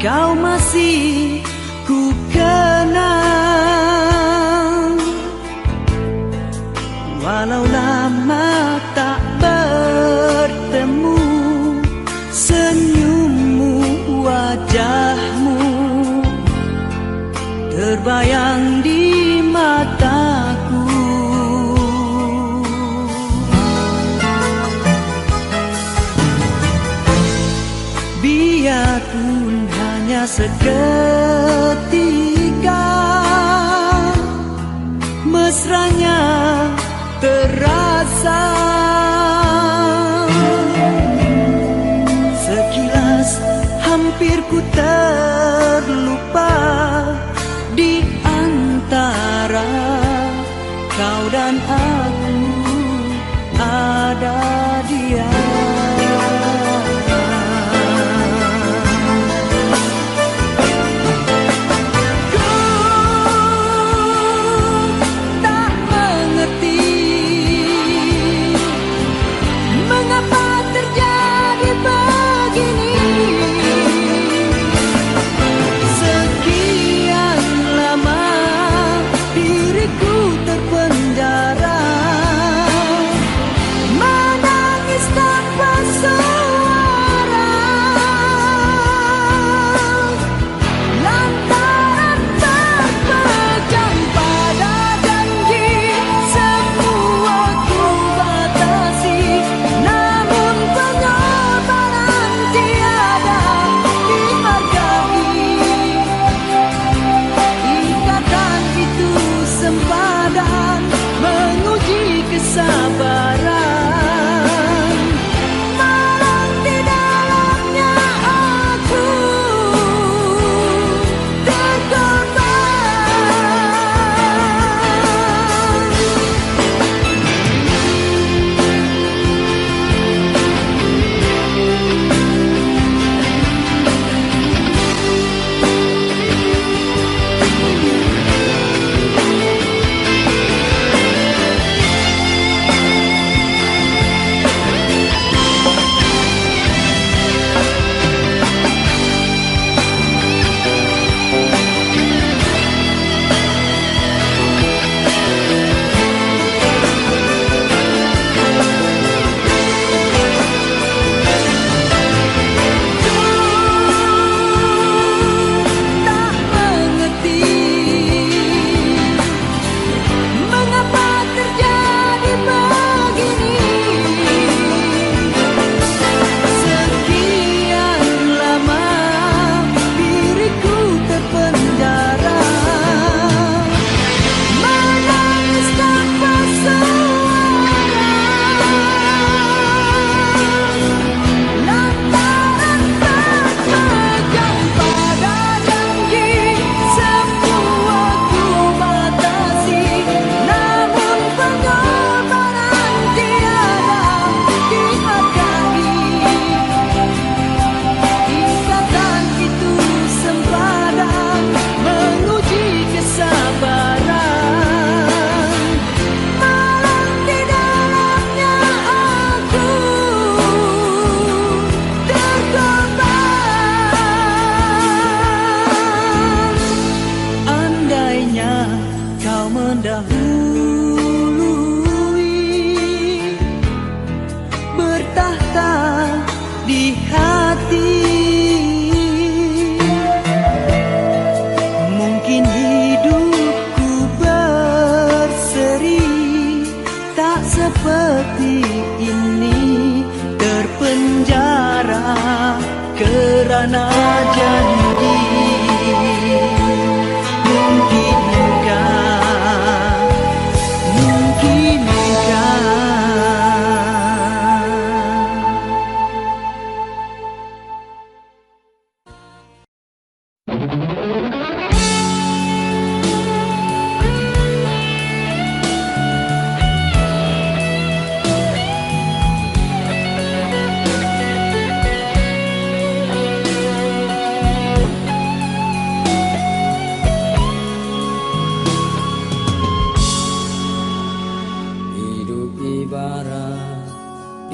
kau masih ku kenang. Walau lama tak bertemu, senyummu, wajahmu terbayang di mataku. Biarpun hanya seketika, mesranya terasa. Sekilas hampir ku terlupa di antara kau dan aku ada dia. Kerana janji, mungkinkah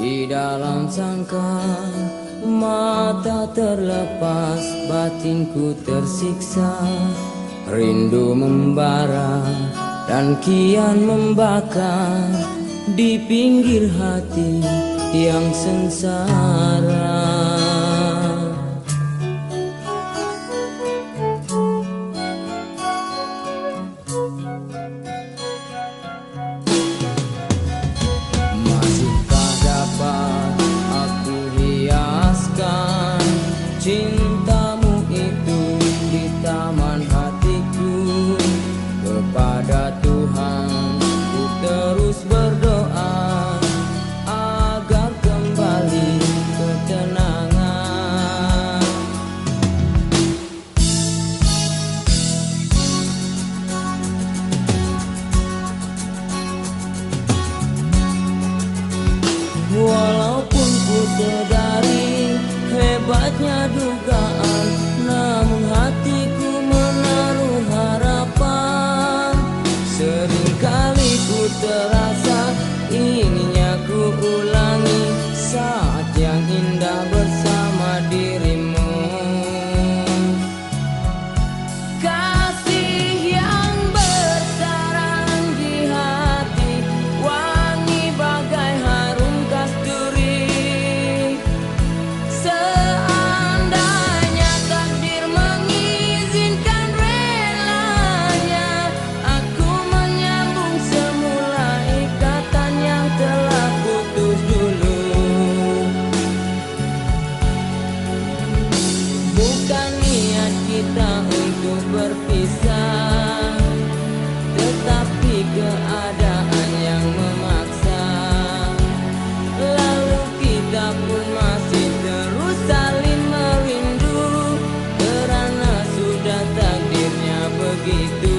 Di dalam sangka mata terlepas, batinku tersiksa, rindu membara dan kian membakar di pinggir hati yang sengsara. Masihkah dapat aku hiaskan cintamu itu di taman hatiku? Kepada Tuhan ku terus berdoa agar kembali ketenangan. Walaupun ku sadari hebatnya dugaan, namun hatiku menaruh harapan. Seringkali ku terasa inginnya ku ulangi saat yang indah bersama dirimu. Kasih yang bersarang di hati, wangi bagai harum kasturi. Seandainya takdir mengizinkan relanya, aku menyambung semula ikatan yang telah putus dulu. Bukan niat kita untuk berpisah, tetapi keadaan yang memaksa. Lalu kita pun masih terus saling merindu, karena sudah takdirnya begitu.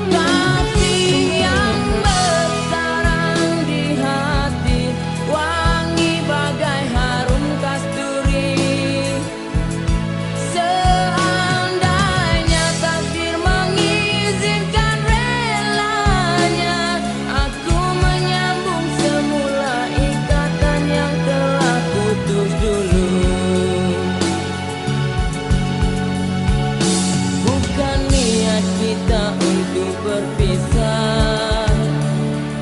Kasih yang bersarang di hati, wangi bagai harum kasturi. Seandainya takdir mengizinkan relanya, aku menyambung semula ikatan yang telah putus dulu. Bukan niat kita untuk berpisah,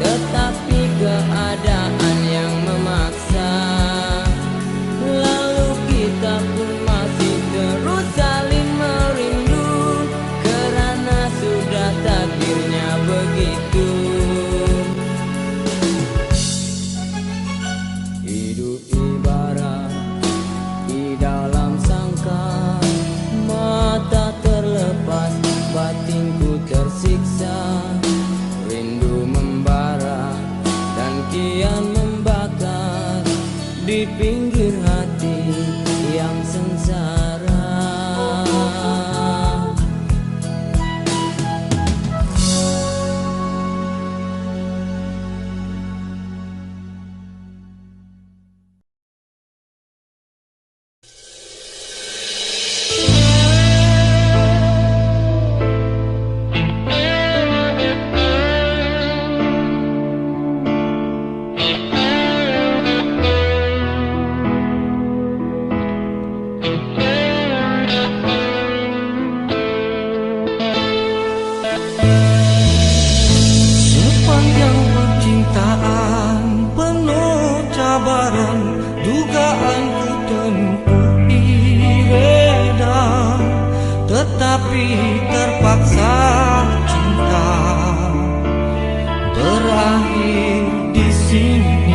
tetapi keadaan yang memaksa. Lalu kita pun masih terus saling merindu, karena sudah takdirnya begitu. Hidup ibarat di dalam sangkar, mata terlepas, batinku tersiksa, rindu membara dan kian membakar di pinggir hati yang sengsara. Sepanjang percintaan penuh cabaran, dugaan ku tempuhi reda, tetapi terpaksa cinta berakhir di sini.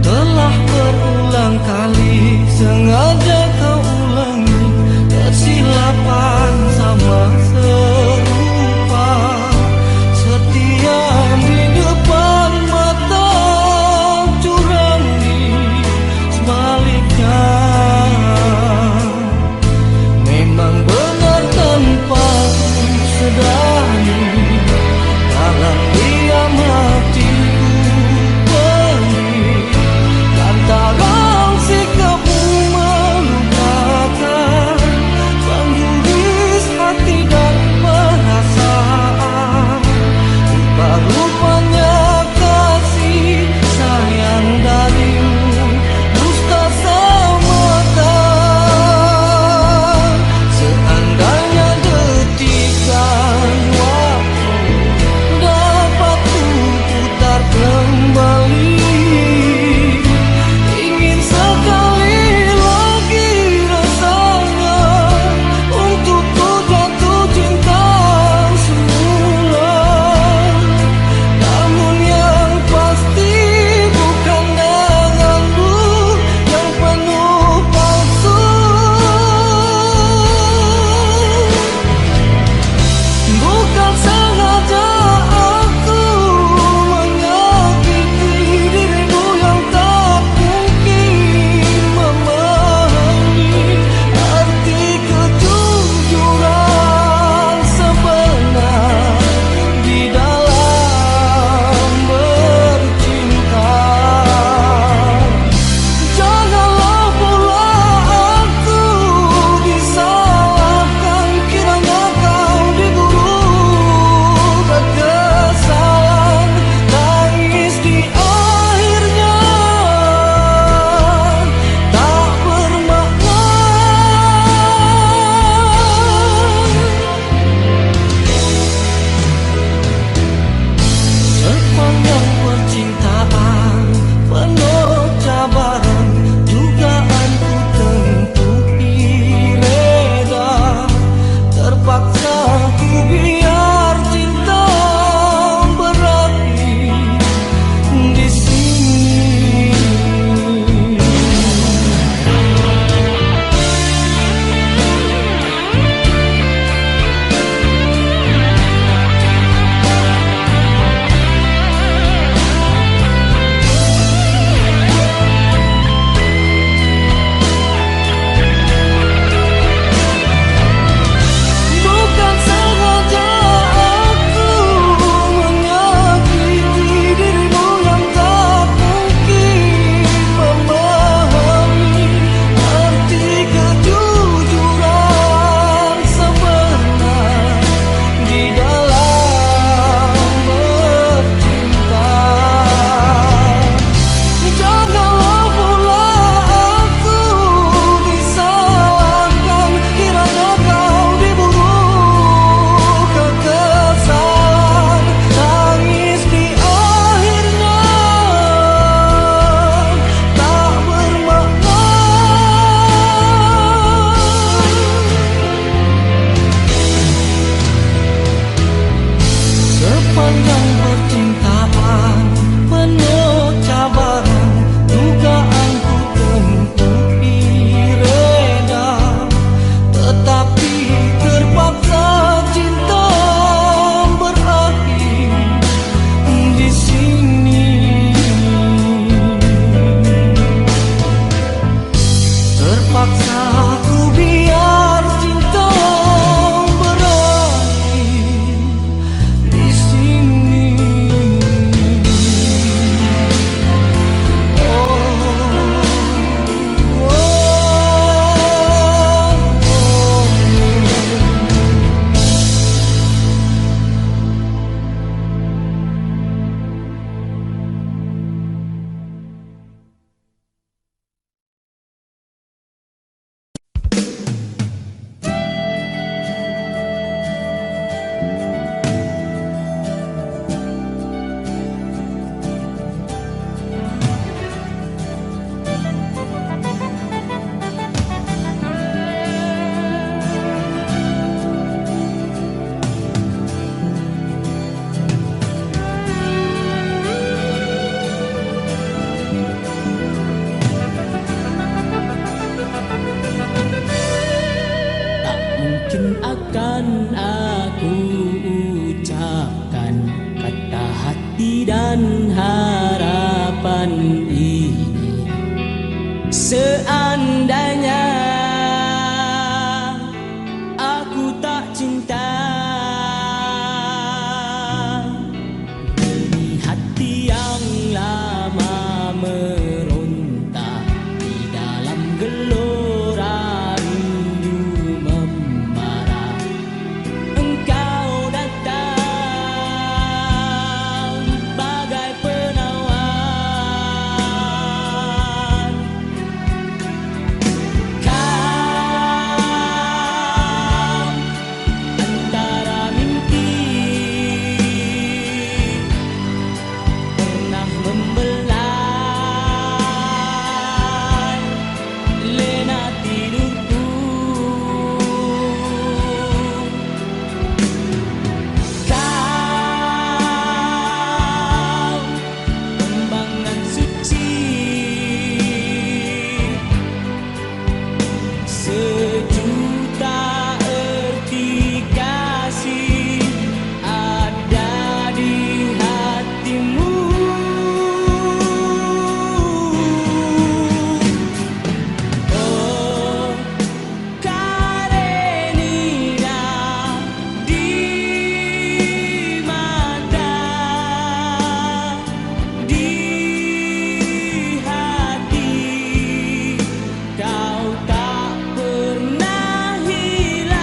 Telah berulang kali sengaja kau ulangi kesilapan sama serupa. Panjang percintaan penuh cabaran, dugaanku untuk reda, tetapi terpaksa cinta berakhir di sini. Terpaksa ku biar cinta berakhir di sini. Oh, oh, Tak mungkin akan aku ucapkan kata hati dan harapan ini, seandainya aku tak cinta. Ini hati yang lama meronta di dalam gelora rindu membara. Engkau datang bagai penawar. Kau antara mimpi pernah membelai lena tidurku. Kau kembangan suci sejuta erti kasih ada di hatimu. Oh, Karenina di mata, di hati, kau tak pernah hilang.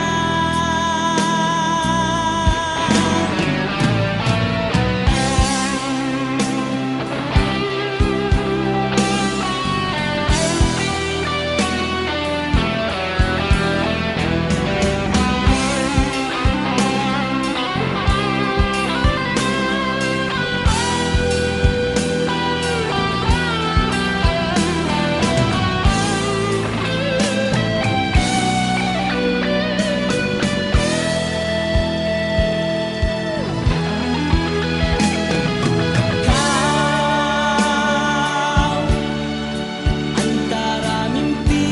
Kau antara mimpi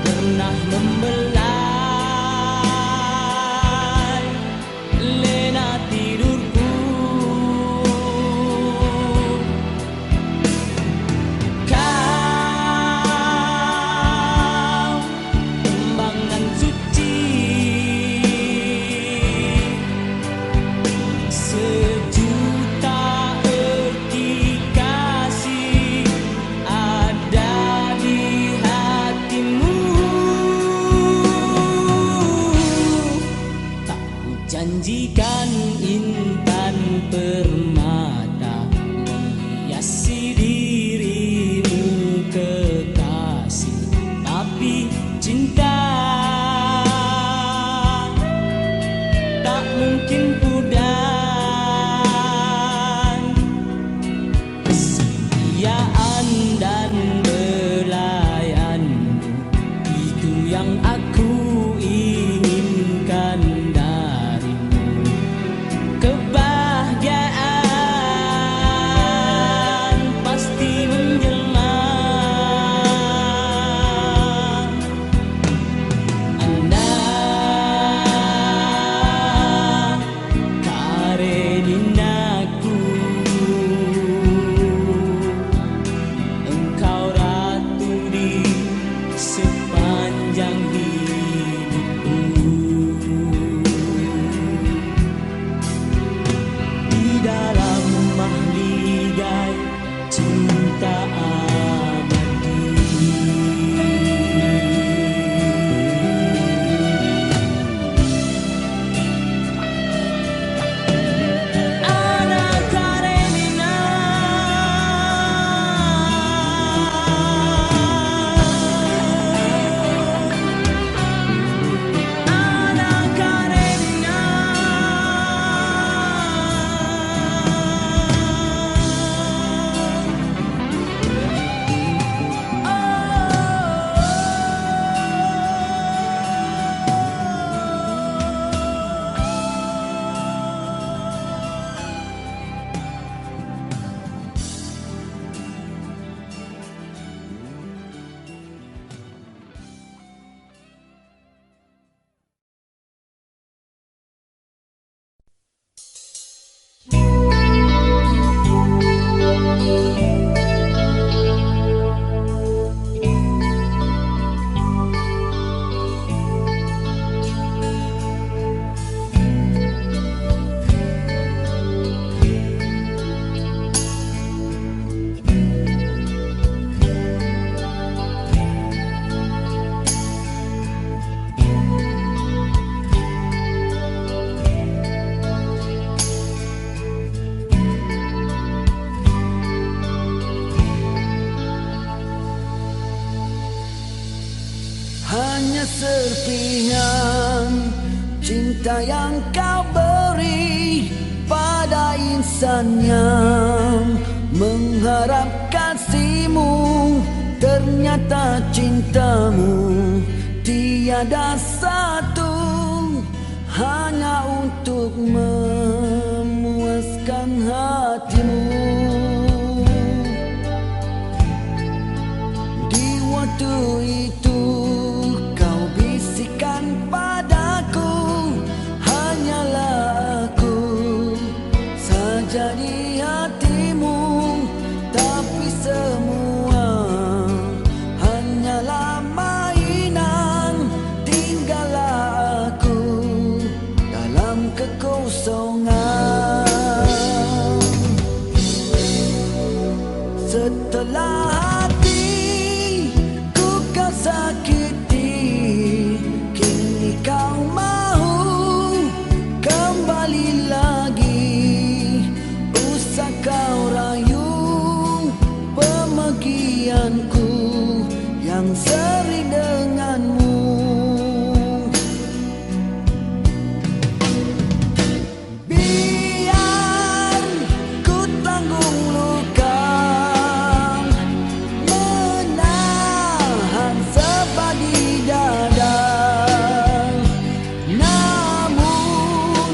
pernah membelai lena tidurku. Kau kembangan suci sejuta erti kasih ada di hatimu. Tak kujanjikan intan permata menghiasi dirimu kekasih, tapi cinta tak mungkin pudar. Kesetiaan dan belayanmu itu yang aku inginkan. cinta yang kau beri pada insan yang mengharap kasihmu. Ternyata cintamu tiada satu, hanya untuk memuaskan hatimu. Di waktu itu kau bisikan padaku, hanyalah aku saja di hatimu. Tapi semua hanyalah mainan, tinggallah aku dalam kekosongan. Setelah hatiku kau sakiti, kini kau mahu kembali lagi. Usah kau rayu pemagianku yang sering denganmu. Biar ku tanggung luka, menahan sebab di dada. Namun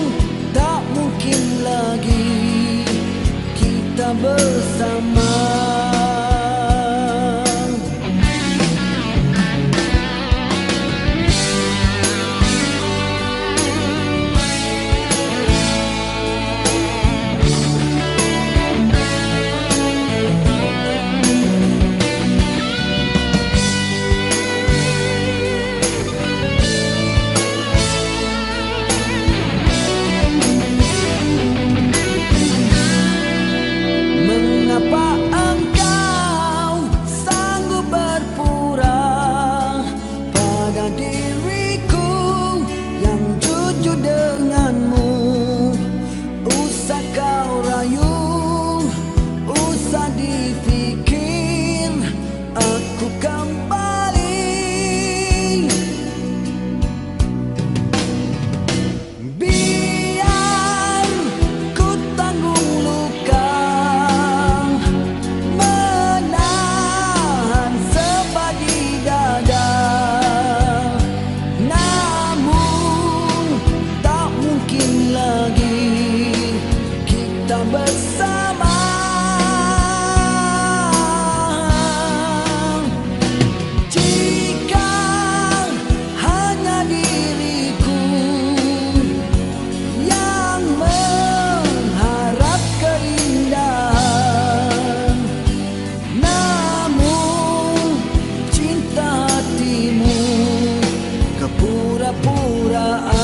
tak mungkin lagi kita bersama. Mengapa engkau sanggup berpura pada diriku yang jujur denganmu? Usah kau rayu, usah dipikir aku kembali. Biar ku tanggung luka, menahan sebab di dada. Namun tak mungkin lagi kita bersama. Jika hanya diriku yang mengharap keindahan, namun cinta hatimu kepura-puraan.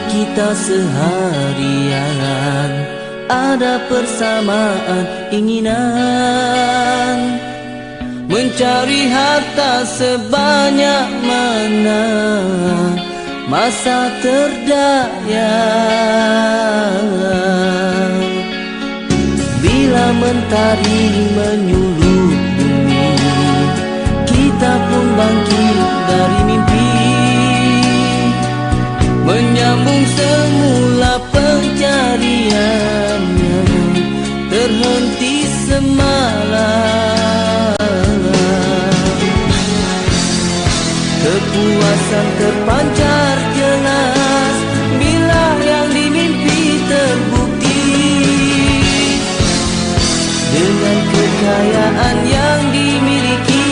kita seharian ada persamaan inginan mencari harta sebanyak mana masa terdaya bila mentari menyulut bumi, kita pun bangkit dari mimpi, menyambung semula pencariannya, terhenti semalam. Kepuasan terpancar jelas bila yang dimimpi terbukti, dengan kekayaan yang dimiliki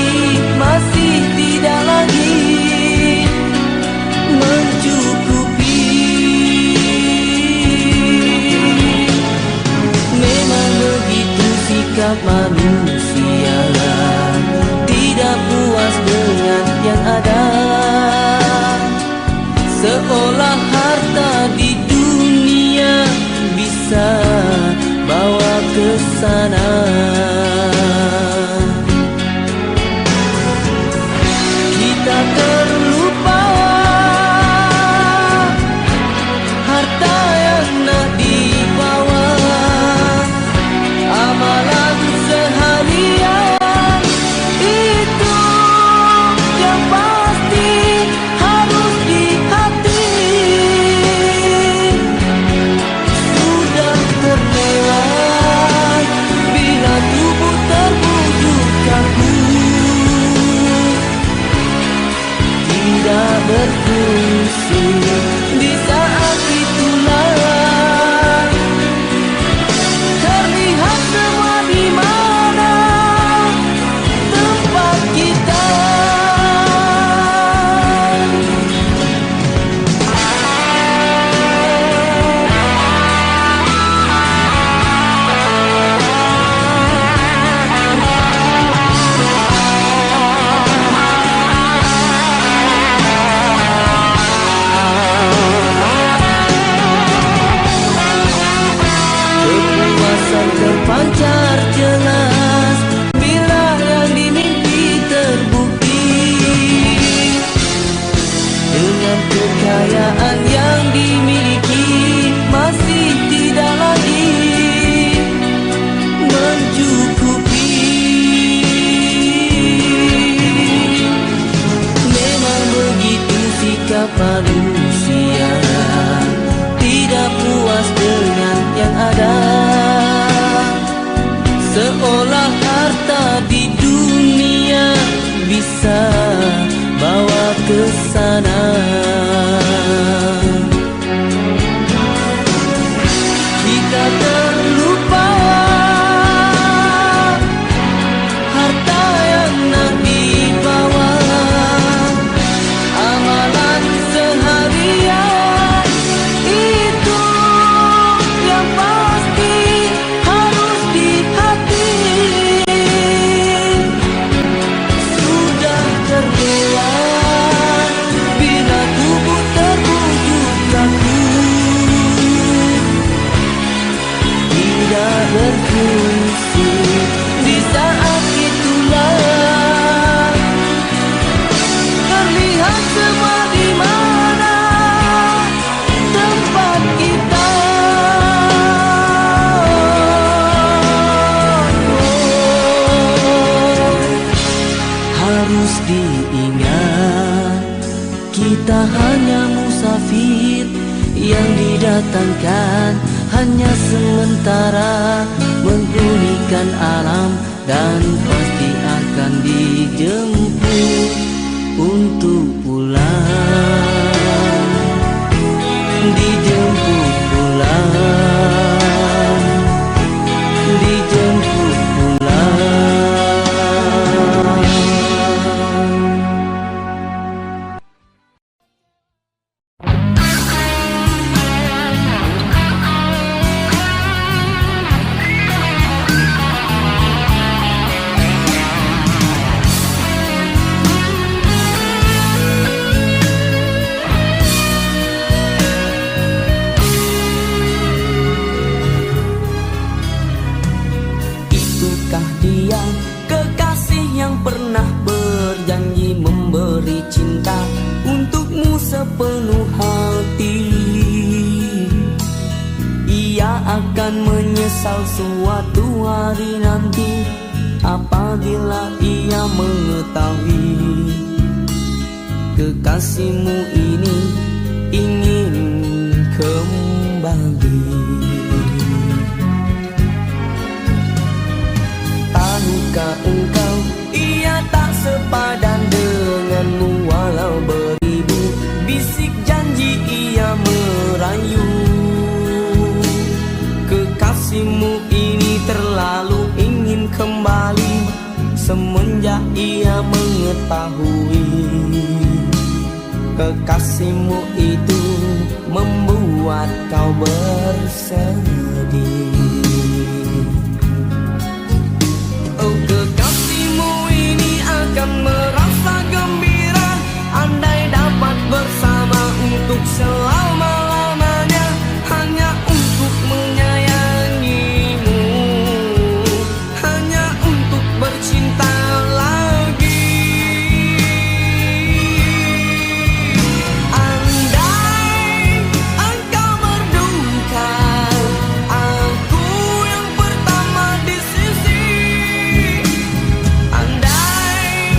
masih tidak lagi mencukupi. Memang begitu sikap manusia, tidak puas dengan yang ada, seolah harta di dunia bisa bawa ke sana. Kita terlupa harta yang nak dibawa, amalan seharian itu yang pasti harus di hati. Sudah terlewat bila tubuh terbujuk kaku, tidak berfungsi. Di saat itulah terlihat semua di mana tempat kita. Kepuasan terpancar jelas bila yang dimimpi terbukti, dengan kekayaan yang dimiliki masih tidak lagi mencukupi. Memang begitu sikap manusia, tidak puas dengan yang ada, seolah harta di dunia bisa bawa ke sana. Kita terlupa harta yang nak dibawa, amalan seharian itu yang pasti harus di hati. Sudah terlewat bila tubuh terbujuk kaku, tidak berfungsi. Di saat itulah terlihat semua di mana tempat kita. Harus diingat, kita hanya musafir yang didatangkan hanya sementara, menggulingkan alam dan pasti akan dijemput untuk pulang, dijemput pulang, dijemput pulang. ia mengetahui kekasihmu ini ingin kembali. Tahukah engkau ia tak sepadan denganmu, walau beribu bisik janji ia merayu. Kekasihmu ini terlalu ingin kembali semenjak ia mengetahui kekasihmu itu membuat kau bersedih. Oh, kekasihmu ini akan merasa gembira andai dapat bersama untuk selama-lamanya, hanya untuk menyayangimu, hanya untuk bercinta lagi. Andai engkau berduka, aku yang pertama di sisi. Andai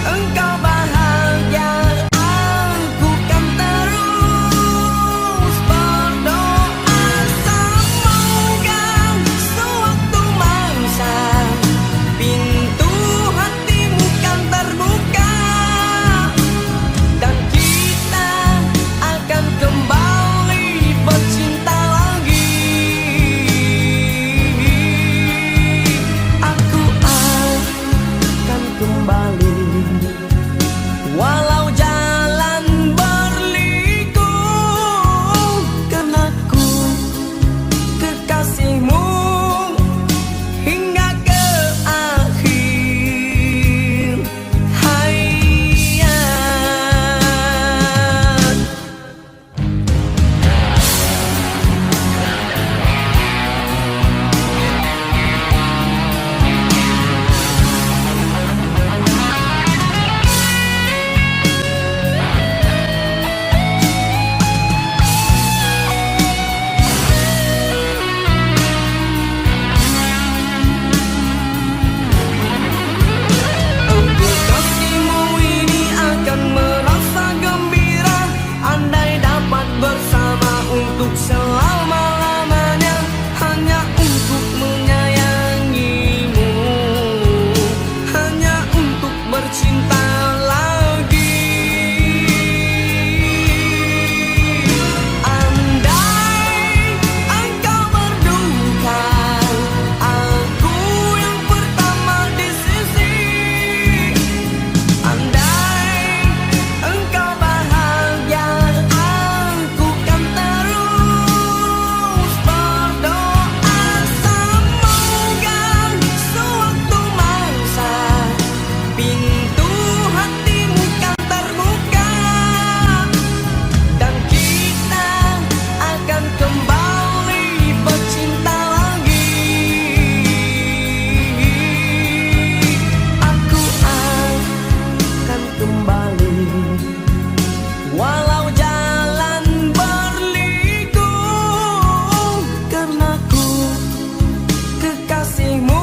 engkau bahagia, aku kan terus berdoa. Semoga sewaktu mangsa pintu hatimu kan terbuka, dan kita akan kembali bercinta lagi. Aku akan kembali walau jalan berliku, karena ku kekasihmu hingga ke akhir hayat. Kekasihmu ini akan merasa gembira andai dapat bersama untuk selama-lamanya, hanya untuk menyayangimu, hanya untuk bercinta lagi. Andai engkau berduka, aku yang pertama di sisi. Andai engkau bahagia, aku kan terus berdoa. Semoga sewaktu mangsa pintu hatimu kan terbuka, dan kita akan kembali bercinta lagi. Aku akan kembali walau jalan berliku, karena ku kekasihmu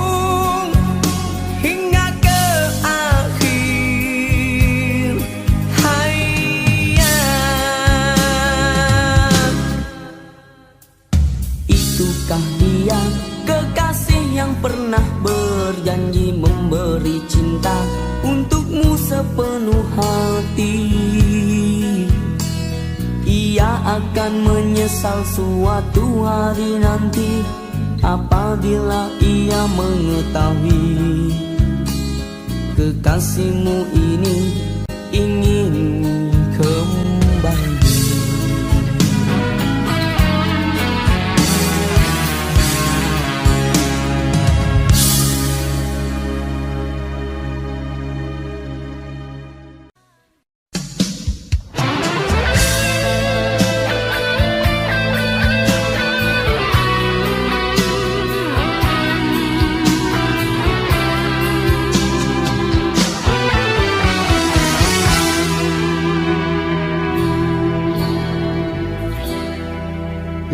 hingga ke akhir hayat. Itukah dia kekasih yang pernah berjanji memberi cinta untukmu sepenuh hati? Ia akan menyesal suatu hari nanti apabila ia mengetahui kekasihmu ini ingin kembali.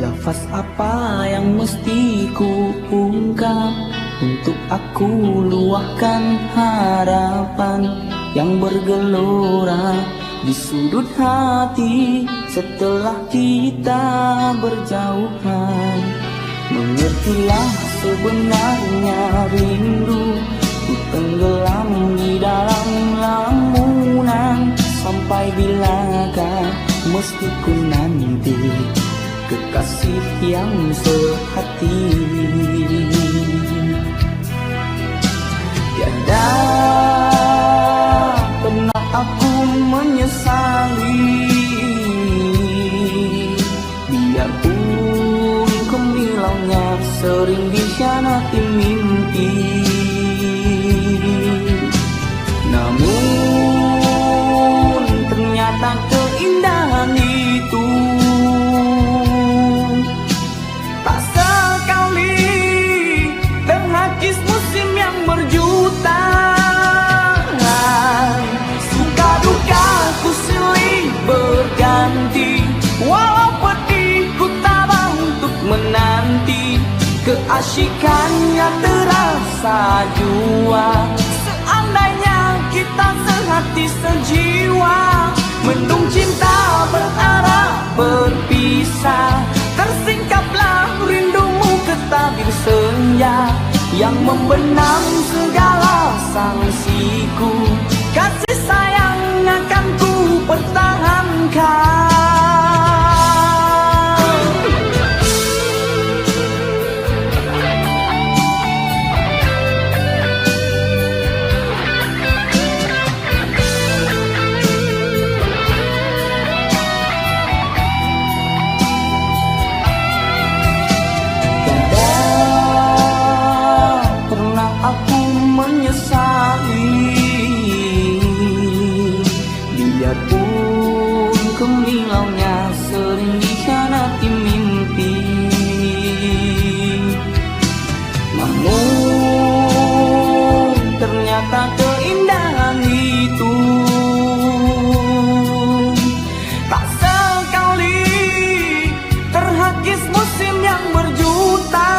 Lafaz apa yang mesti ku ungkap untuk aku luahkan harapan? harapan yang bergelora di sudut hati setelah kita berjauhan. Mengertilah sebenarnya rindu, ku tenggelam di dalam lamunan. Sampai bilakah mesti ku nanti kekasih yang sehati? Tiada pernah aku menyesali, biarpun gemilangnya sering dikhianati mimpi. Namun ternyata keindahan itu tak sekali terhakis musim yang berjuta. Suka duka ku silih berganti, walau pedih ku tabah untuk menanti. Keasyikannya terasa jua, seandainya kita sehati sejiwa. Mendung cinta berarah berpisah, tersingkaplah rindumu ke tabir senja yang membenam segala sangsiku. Kasih sayang akan ku pertahankan. Biarpun gemilangnya sering dikhianati mimpi, namun ternyata keindahan itu tak sekali terhakis musim yang berjuta.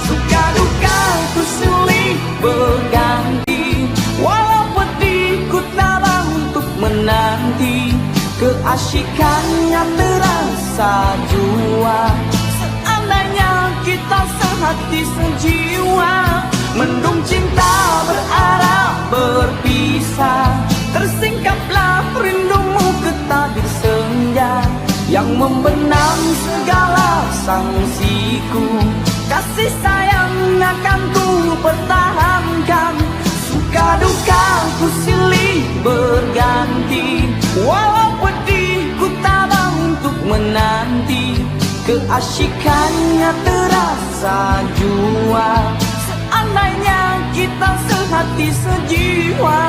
Suka duka ku silih berganti, walau pedih ku tabah untuk menanti. Keasyikannya terasa jua, seandainya kita sehati sejiwa. Mendung cinta berarah berpisah, tersingkaplah rindumu ke tabir senja yang membenam segala sangsiku. Kasih sayang akan ku pertahankan. Suka duka ku silih berganti, walau pedih ku tabah untuk menanti. Keasyikannya terasa jua, seandainya kita sehati sejiwa.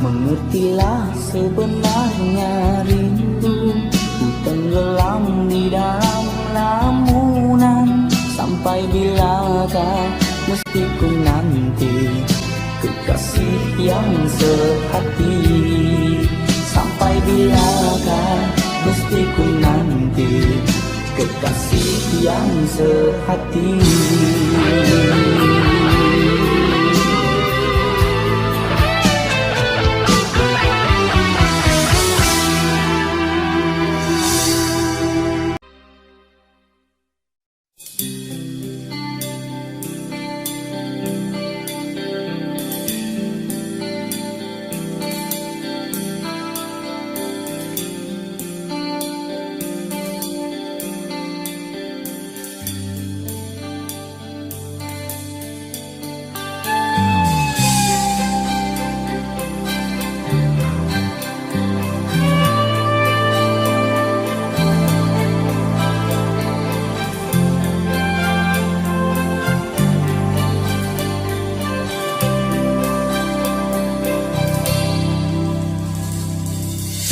Mengertilah sebenarnya rindu, ku tenggelam di dalam lamunan. Sampai bilakah mesti ku nanti kekasih yang sehati? Sampai bilakah mesti ku nanti kekasih yang sehati?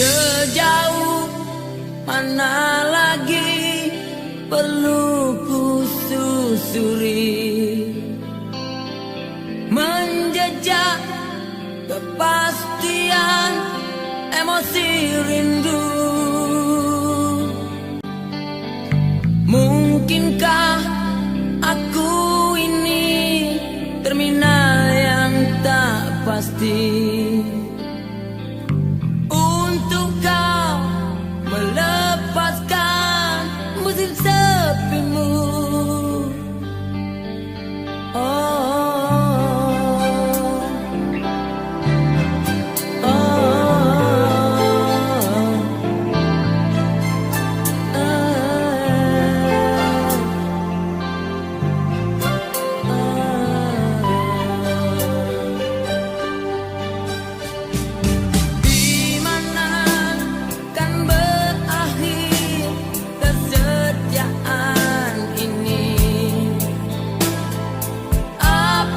Sejauh mana lagi perlu ku susuri, menjejak kepastian emosi rindu. Mungkinkah aku ini hati untuk kau melepaskan musim sepimu.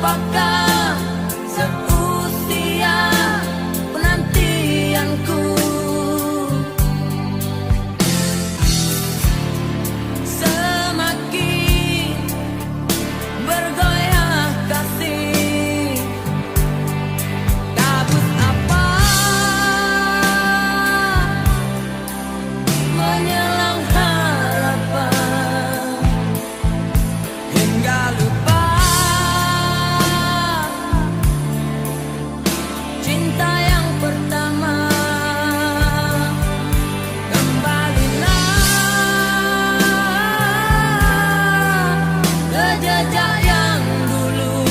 Apakah seusia penantianku, semakin bergoyah kasih, kabut apa menyelang harapan hingga lupa cinta yang pertama. Kembalilah ke jejak yang dulu.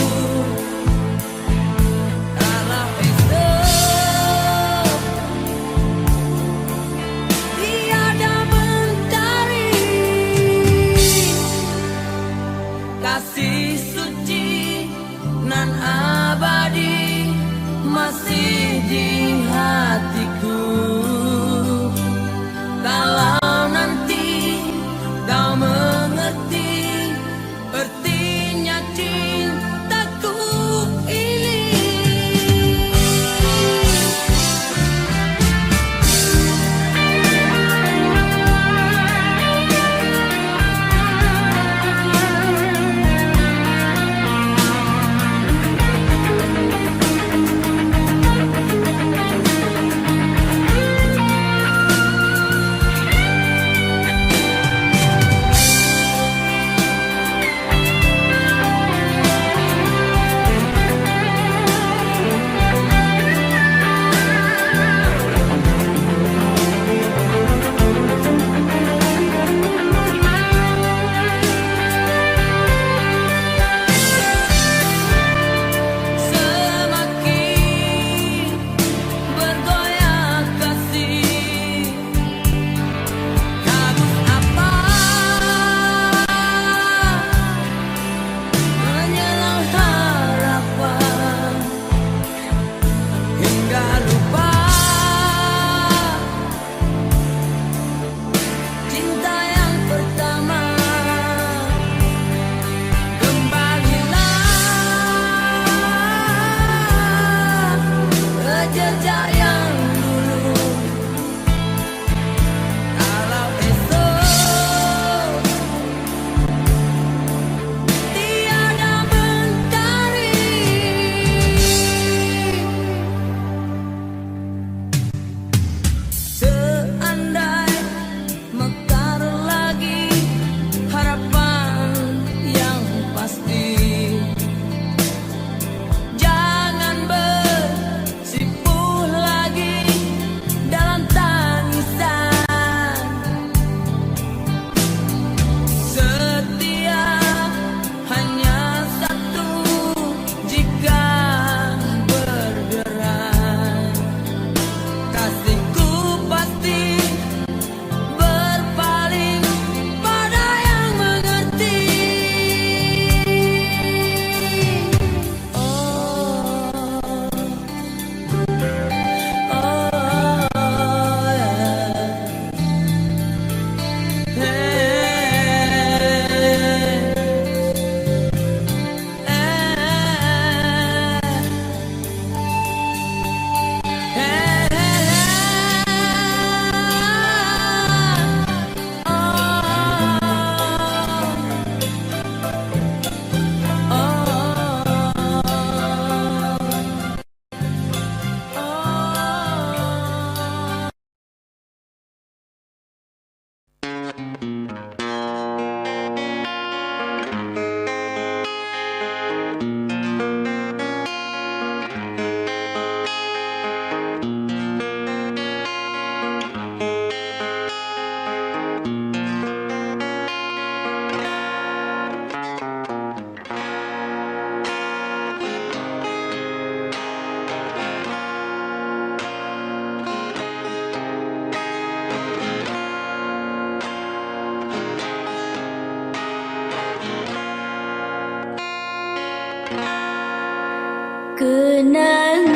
Kenangan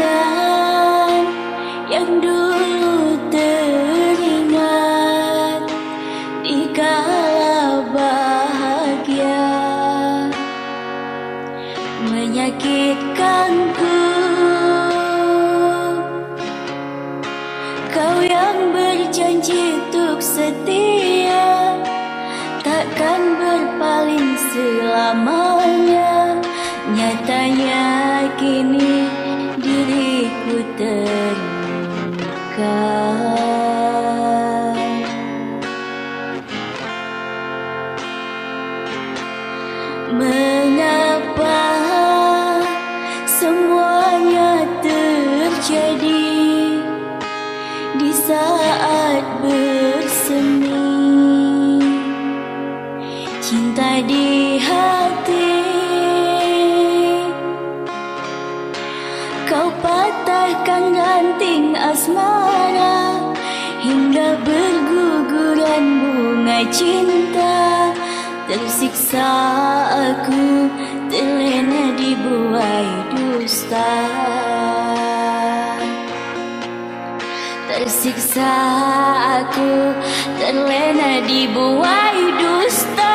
yang dulu teringat di kala bahagia menyakitkanku. Kau yang berjanji untuk setia takkan berpaling selamanya. Nyatanya kini diriku terluka. Mengapa semuanya terjadi di saat bersemi? Cinta di hati kau patahkan ranting asmara hingga berguguran bunga cinta. Tersiksa aku terlena dibuai dusta. Tersiksa aku terlena dibuai dusta.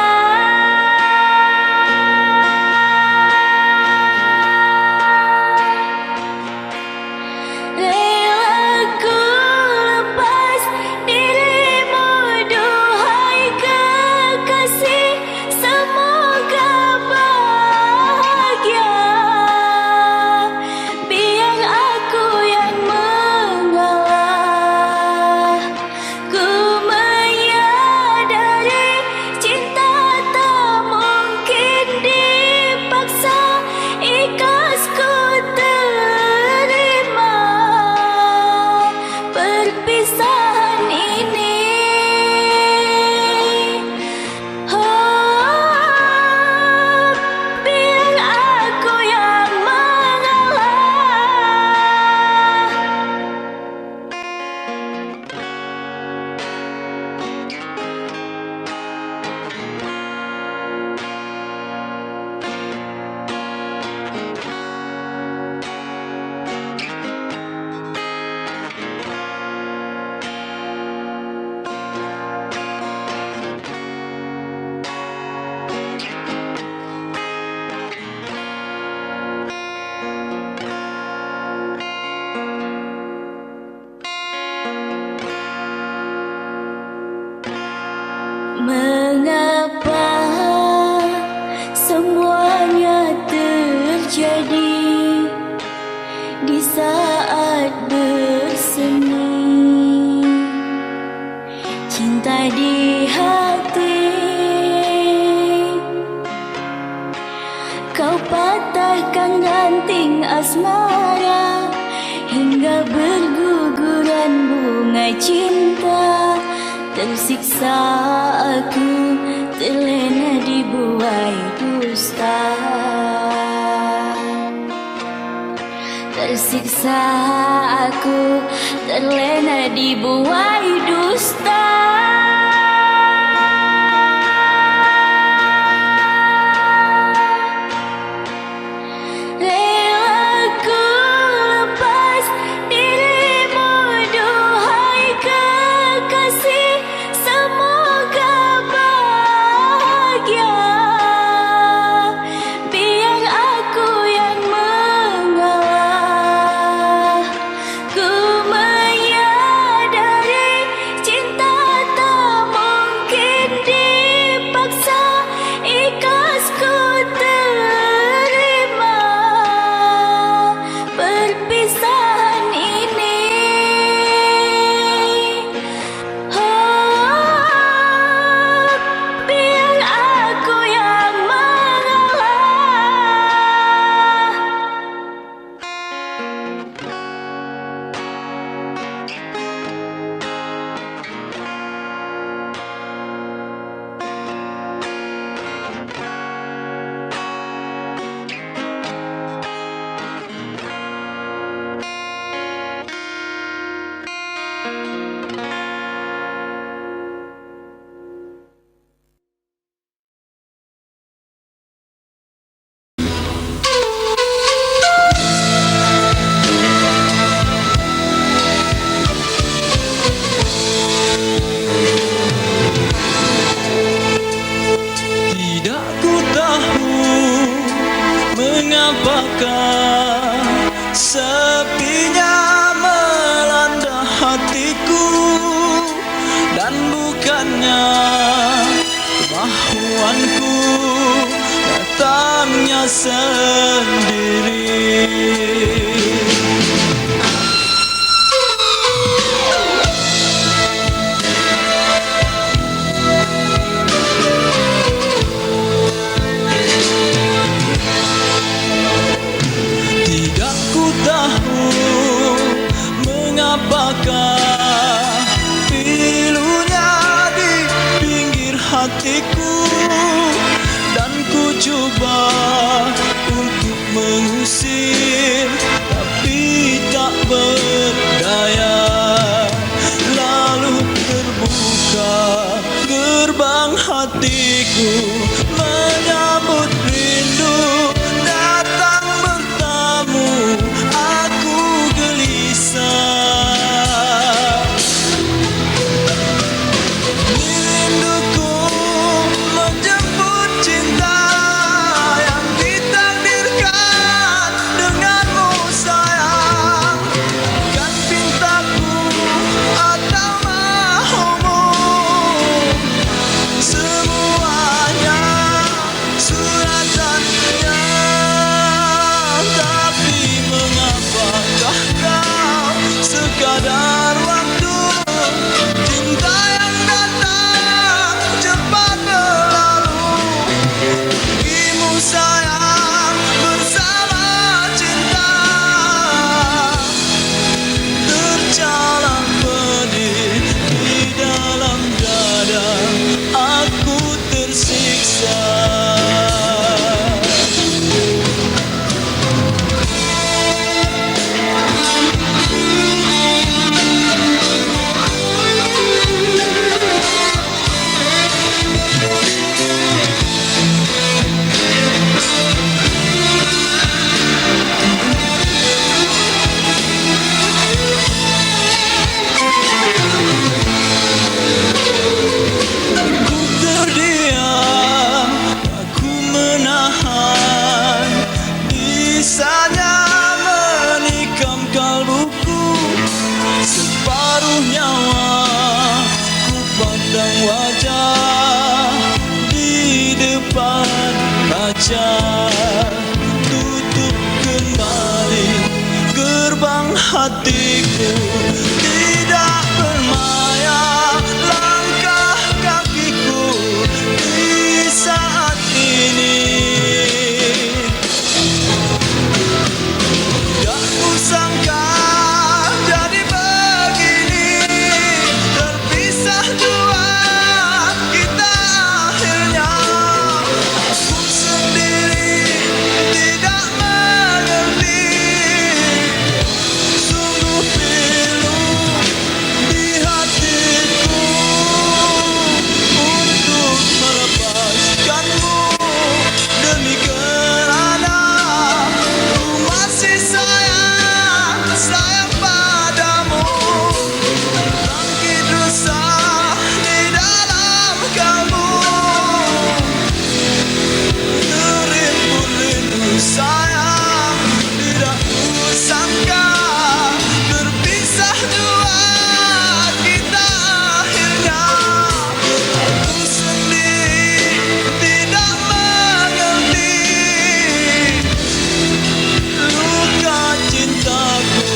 Mengapa semuanya terjadi di saat bersemi? Cinta di hati kau patahkan ranting asmara hingga berguguran bunga cinta. Tersiksa aku terlena dibuai dusta. Tersiksa aku terlena dibuai dusta. Mengapakah sepinya melanda hatiku, dan bukannya kemahuanku datangnya sendiri. Tidak ku tahu mengapakah pilunya di pinggir hatiku, dan ku coba untuk mengusir, tapi tak berdaya. Lalu terbuka gerbang hatiku menyambut rindu datang bertamu. Aku gelisah, rinduku menjemput cinta yang ditakdirkan denganmu sayang. Kan pintaku atau mahumu, semuanya surat dan nyata. Tapi mengapakah kau sekadar waktu, cinta yang datang cepat berlalu. Gimu sayang bersama cinta, tercalang pedih di dalam dada. Aku tersiksa. Ku terdiam, aku menahan bisanya menikam kalbuku. Separuh nyawa ku pandang wajah di depan kaca. Tutup kembali gerbang hatiku, tidak bermaya langkah kakiku di saat ini. Tidak kusangka jadi begini, terpisah dua kita akhirnya. Aku sendiri tidak mengerti, sungguh pilu di hatiku untuk melepaskanmu. Demi kerana ku masih sayang padamu. Bangkit resah di dalam kalbu, terimpun rindu sayang. Tidak kusangka berpisah dua kita akhirnya. Aku sendiri tidak mengerti luka cintaku.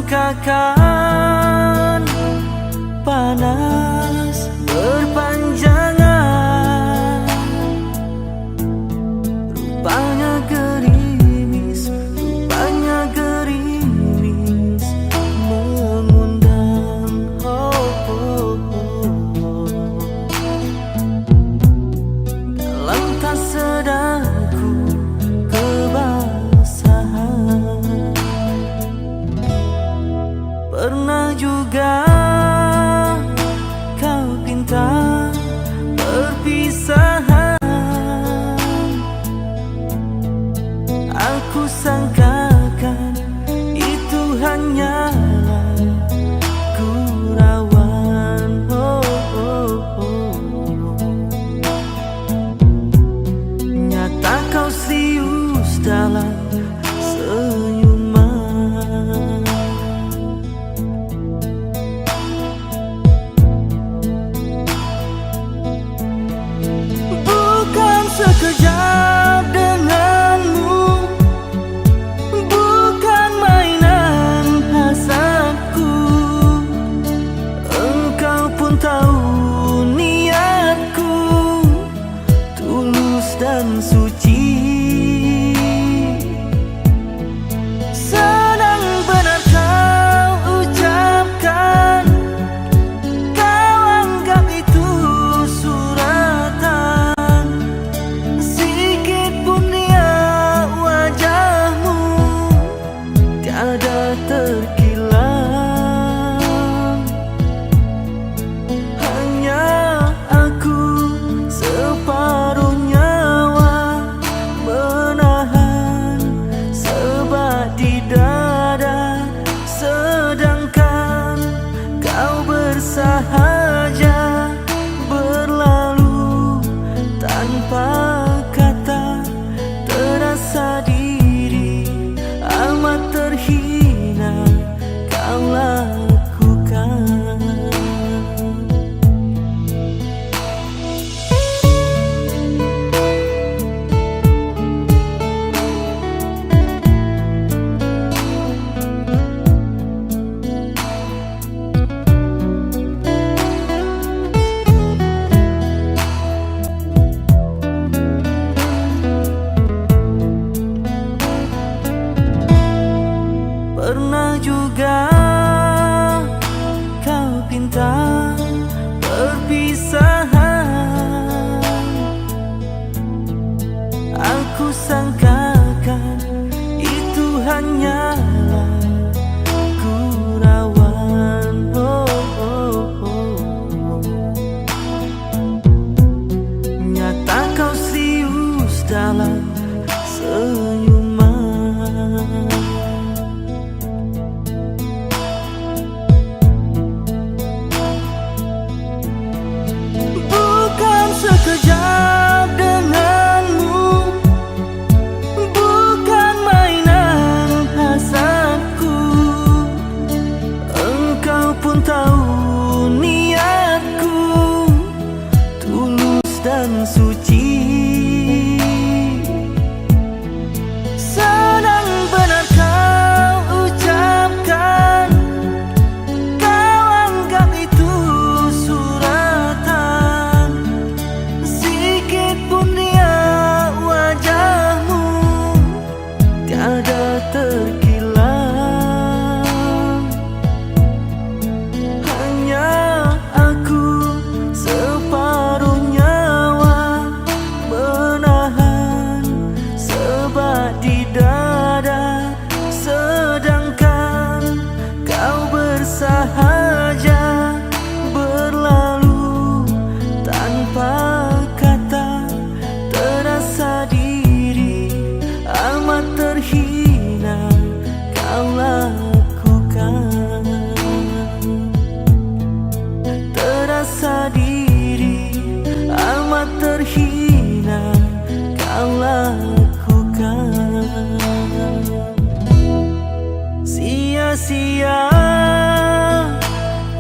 Kusangkakan panas berpanjangan, rupanya gerimis mengundang. Dalam tak sadarku kebasahan. Pernah juga kau pinta perpisahan. Aku sangkakan itu hanyalah gurauan. Nyata kau serius dalam senyuman. Bukan sekejap denganmu, bukan mainan hasratku. Engkau pun tahu niatku tulus dan suci. Sedang benar kau ucapkan, kau anggap itu suratan. Sikit pun dia wajahmu tiada terkilang. Hanya aku separuh nyawa menahan sebat di dada, sedangkan kau bersahaja berlalu tanpa kata. Terasa diri amat terhina kau lakukan. Pernah juga kau pinta perpisahan. Aku sangkakan itu hanyalah gurauan. Nyata kau serius dalam senyuman. Bukan sekejap denganmu, bukan mainan hasratku. Engkau pun tahu niatku tulus dan suci. Sedang benar kau ucapkan, kau anggap itu suratan. Sikit pun dia wajahmu tiada terkilang. Hanya aku separuh nyawa menahan sebat di dada, sedangkan kau bersahaja berlalu tanpa kata. Terasa diri amat terhina kau lakukan. Terasa diri amat terhina kau lakukan. Sia-sia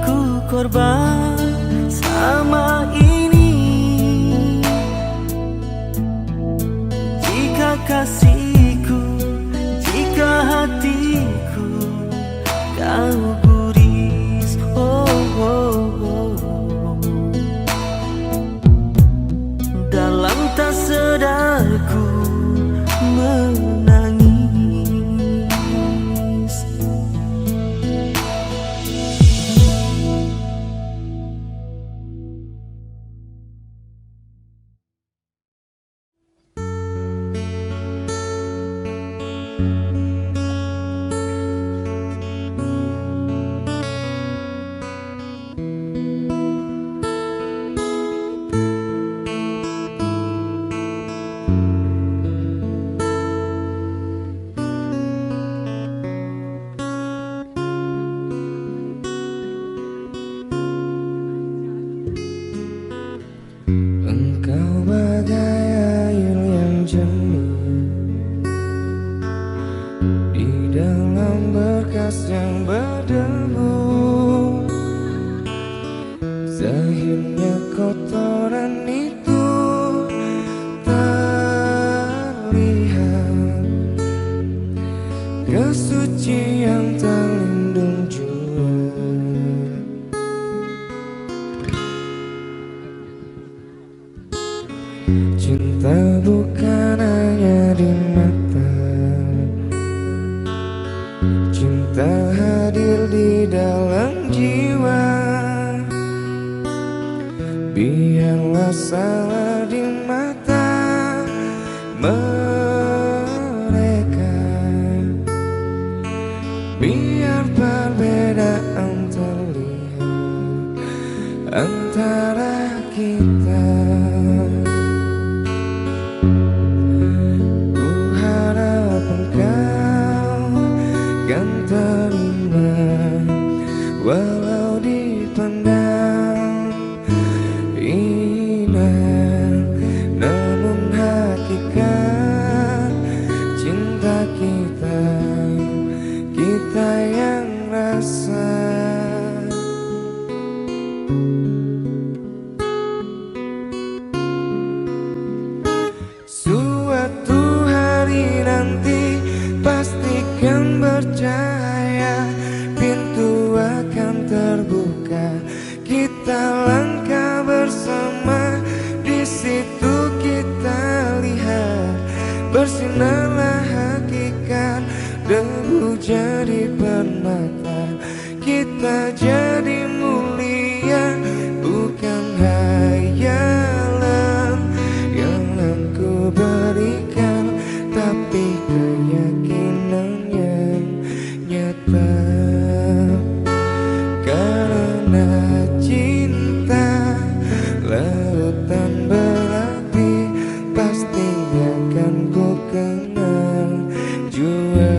ku korban sama ini. Jika kasihku, jika hatiku kau guris. Dalam tak sadarku Engkau bagai air yang jernih di dalam berkas yang berdebu. Zahirnya kotoran itu terlihat, kesucian terlindung jua. Cinta bukan hanya di mata, cinta hadir di dalam jiwa. Biarlah salah di mata mereka, biar perbedaan terlihat antara kita. Terima walau dipandang indah, namun hakikat cinta kita, kita yang rasa. Suatu hari nanti pastikan bercahaya, pintu akan terbuka, kita langkah bersama. Di situ kita lihat bersinarlah hakikat, debu jadi permata, kita jadi mulia, bukan hayalan yang aku berikan, tapi keyakinan yang nyata. Karena cinta lautan berapi, pasti akan ku kenal jua.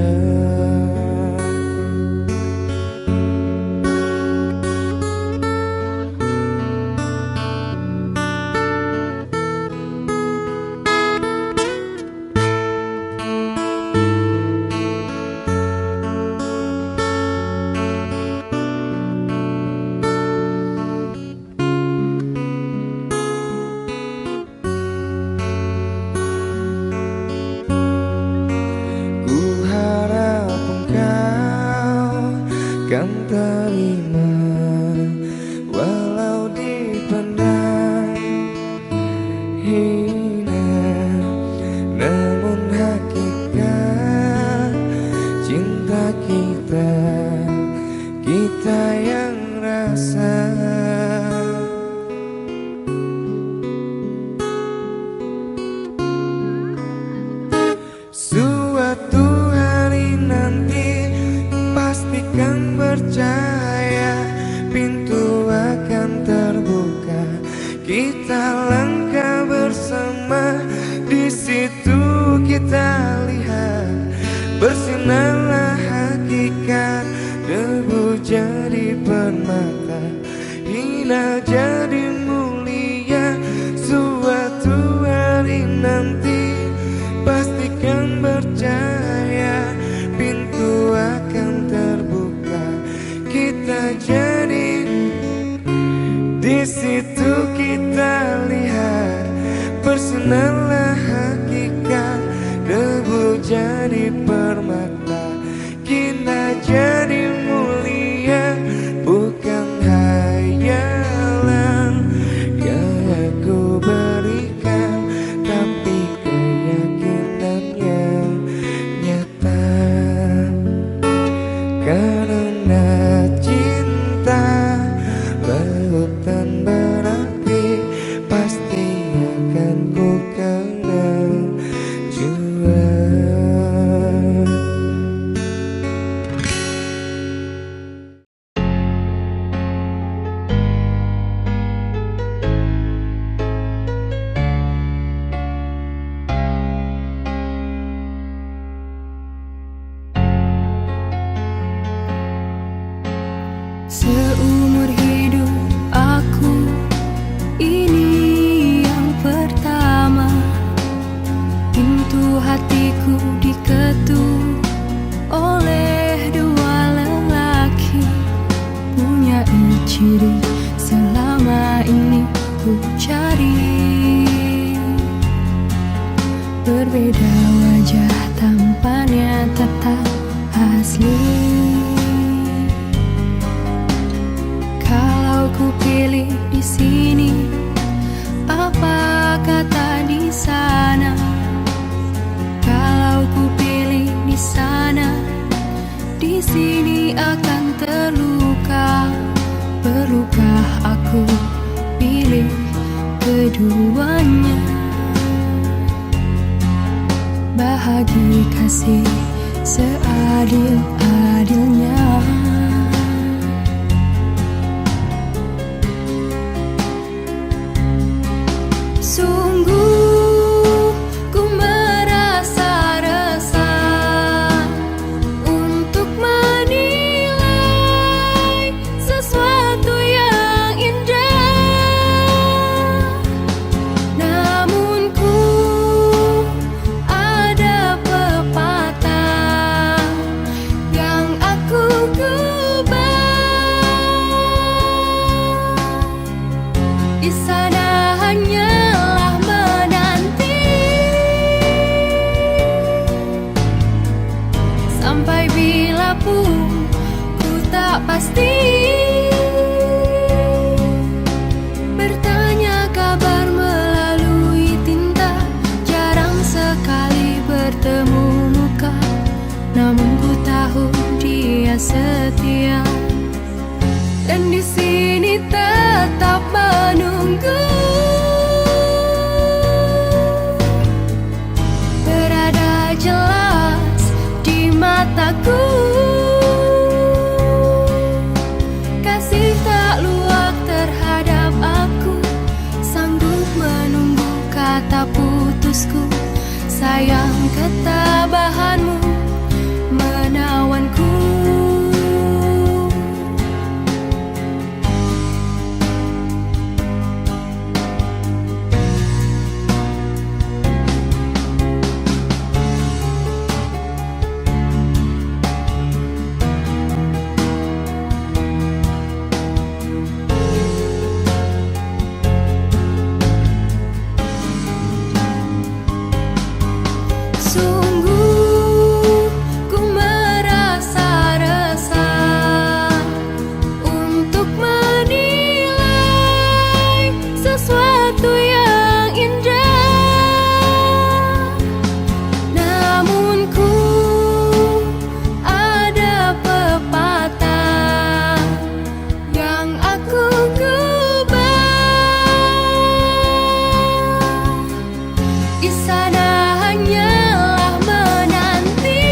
Kan terima walau dipandang hina, namun hakikat cinta kita, kita yang rasa. Suatu hari nanti pastikan bercahaya, pintu akan terbuka, kita langkah bersama. Di situ kita lihat bersinarlah hakikat, debu jadi permata, hina jadi mulia. Suatu hari nanti pastikan bercahaya, pintu akan terbuka, kita jadi. Di situ kita lihat bersinarlah hakikat, debu jadi permata, kita jadi mulia, bukan hayalan yang aku berikan, tapi keyakinan yang nyata. Karena cinta lautan berapi, pasti akan ku kenal jua. Aku diketuk oleh dua lelaki, punya ciri selama ini ku cari. Berbeda wajah, tampannya tetap asli. Kalau ku pilih di sini, apa kata di sana? Kalau ku pilih di sana, di sini akan terluka. Perlukah aku pilih keduanya? Bahagi kasih seadil-adilnya. Sungguh ku merasa resah untuk menilai sesuatu yang indah. Namun ku ada pepatah yang aku gubah. Di sana hanyalah menanti sampai bila pun ku tak pasti. Bertanya kabar melalui tinta, jarang sekali bertemu muka. Namun ku tahu dia setia, dan di sini tetap menunggu. Berada jelas di mataku, kasih tak luak terhadap aku. Sanggup menunggu kata putusku, sayang ketabahanmu menawanku. Sungguh ku merasa resah untuk menilai sesuatu yang indah. Namun ku ada pepatah yang aku gubah. Di sana hanyalah menanti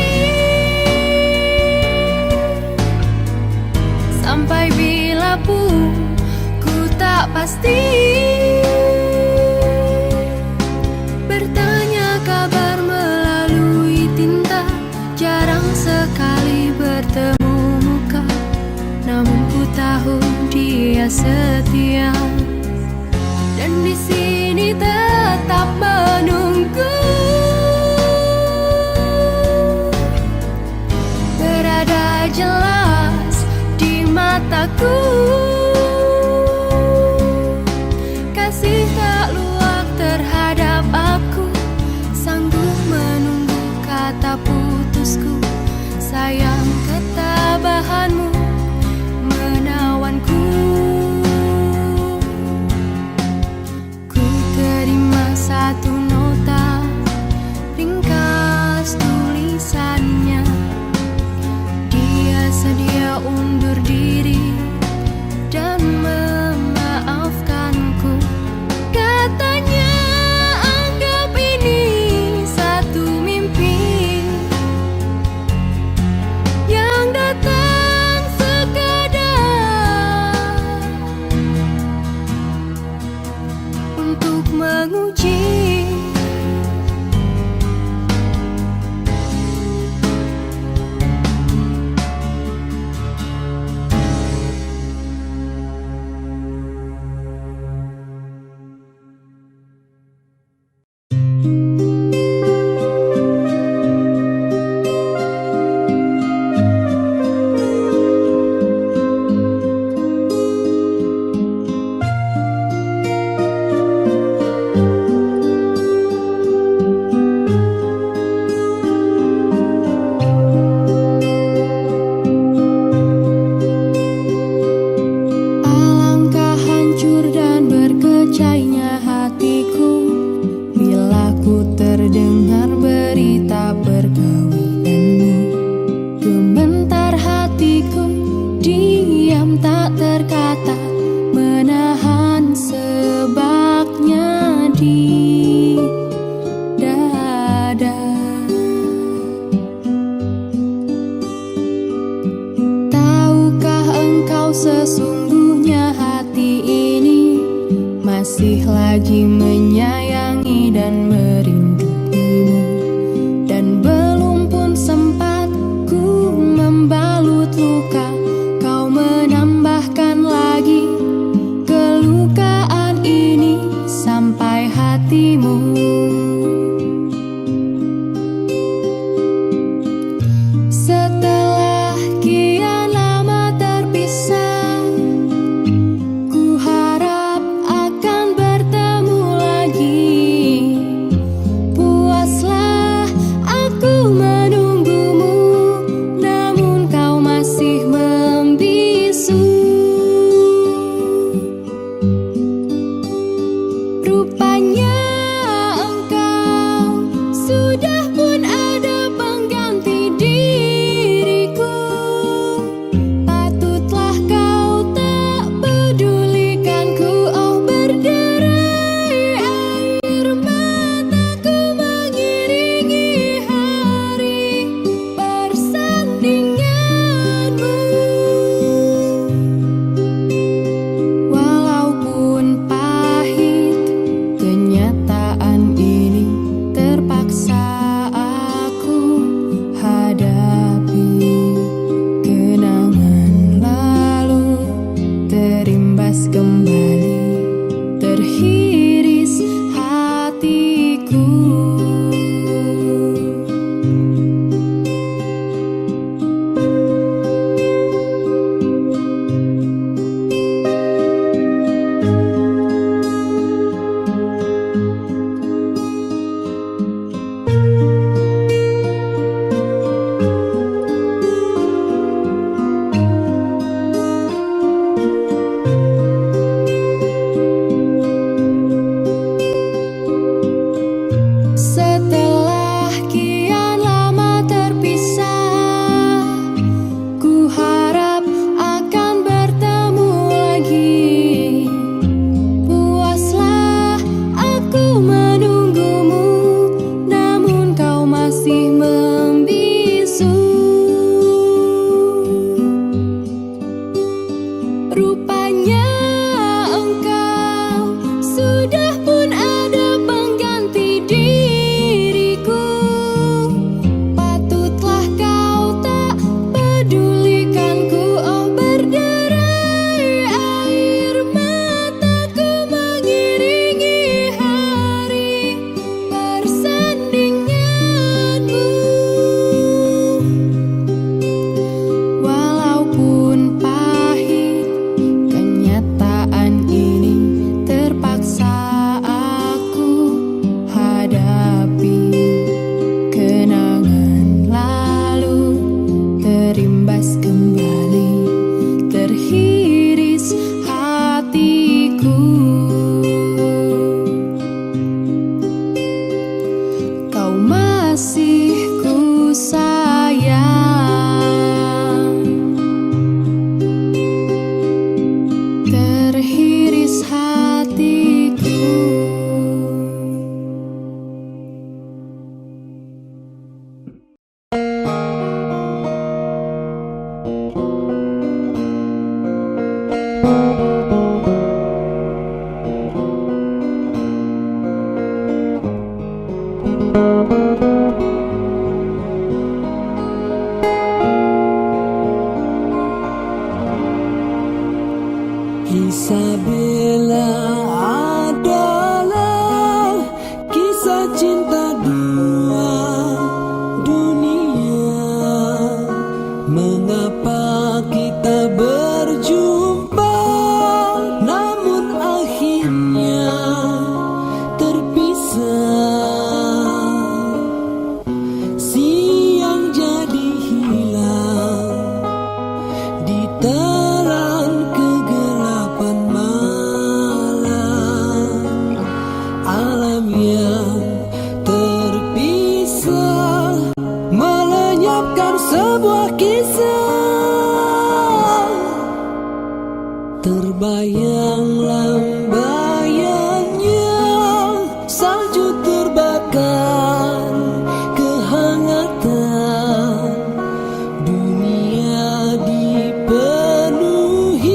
sampai bila pun ku tak pasti. Bertanya kabar melalui tinta, jarang sekali bertemu muka. Namun ku tahu dia setia, dan di sini tetap menunggu. Berada jelas di mataku, kasih tak luak terhadap aku. Sanggup menunggu kata putusku, sayang ketabahanmu menawanku. Ku terima satu nota ringkas tulisannya. Dia sedia undur diri dan memaafkanku. Katanya anggap ini satu mimpi yang datang sesungguhnya hati ini masih lagi menyayangi dan merinduimu, dan belum pun sempat ku membalut luka, kau menambahkan lagi kelukaan ini sampai hatimu. Setelah kian lama terpisah, ku harap akan bertemu lagi. Puaslah aku menunggumu, namun kau masih membisu. Rupanya engkau sudah pun ada pengganti diriku. Patutlah kau tak pedulikanku. Oh, berderai air mataku mengiringi hari persandinganmu. Walaupun pahit kenyataan ini, terpaksa aku hadapi. Kenangan lalu terimbas kembali, terhiris hatiku. Setelah kian lama terpisah, ku harap akan bertemu lagi. Puaslah aku menunggumu, namun kau masih membisu. Rupanya engkau sudah pun ada pengganti diriku. Patutlah kau tak pedulikanku. Oh, berderai air mataku mengiringi hari persandinganmu. Walaupun pahit kenyataan ini, terpaksa aku hadapi. Kenangan lalu terimbas kembali, terhiris hatiku. Kau masih ku sayang, terhiris hatiku. Kisah Bella adalah kisah cinta dua dunia. Mengapa kita berjumpa, namun akhirnya terpisah. Siang jadi hilang di telan kegelapan malam. Alam yang terpisah melenyapkan sebuah kisah. Terbayang lambayanya salju terbakar kehangatan. Dunia dipenuhi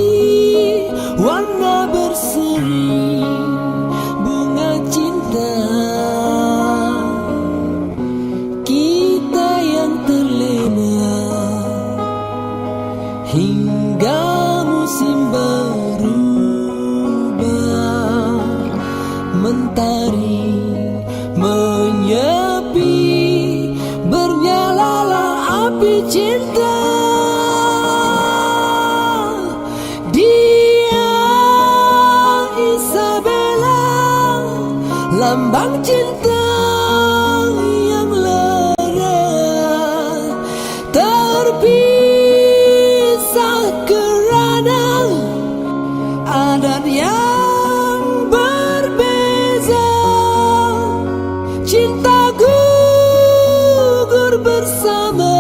cinta. Dia Isabella, lambang cinta yang lara, terpisah kerana adat yang berbeza. Cinta gugur bersama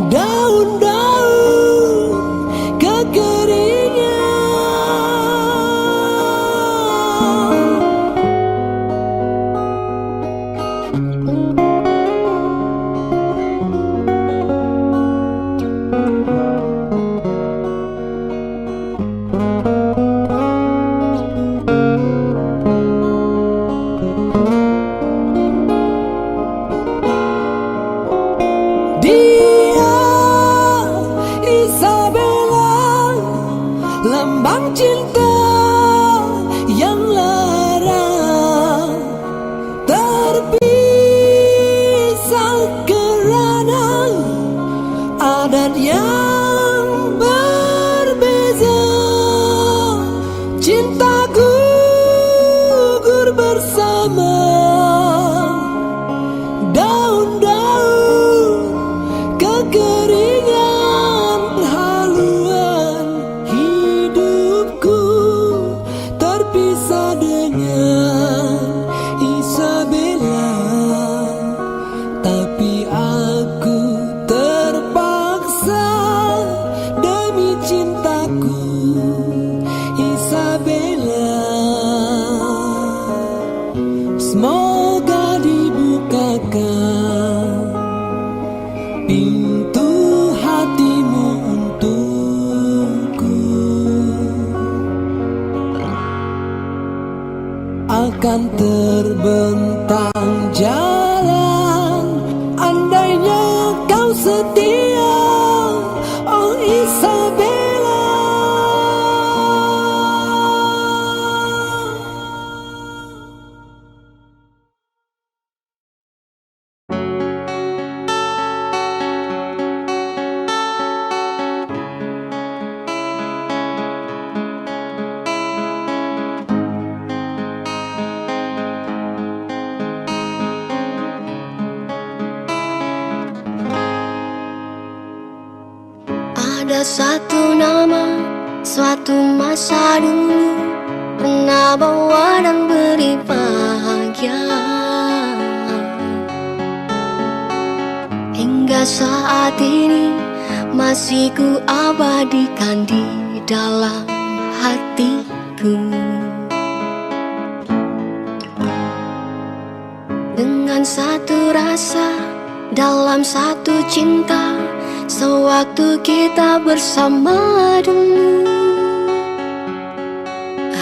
daun-daun kekeringan. Dia Isabella, lambang cinta yang lara, terpisah kerana adat yang berbeza. Cinta gugur bersama daun-daun kekeringan. Haluan hidupku terpisah dengan Isabella, tapi aku terpaksa demi cintaku Isabella. Semoga dibukakan pintu hatimu untukku. Akan terbentang jalan andainya kau setia, oh Isabella. Ada satu nama, suatu masa dulu pernah bawa dan beri bahagia. Hingga saat ini masih ku abadikan di dalam hatiku. Dengan satu rasa dalam satu cinta, sewaktu kita bersama dulu,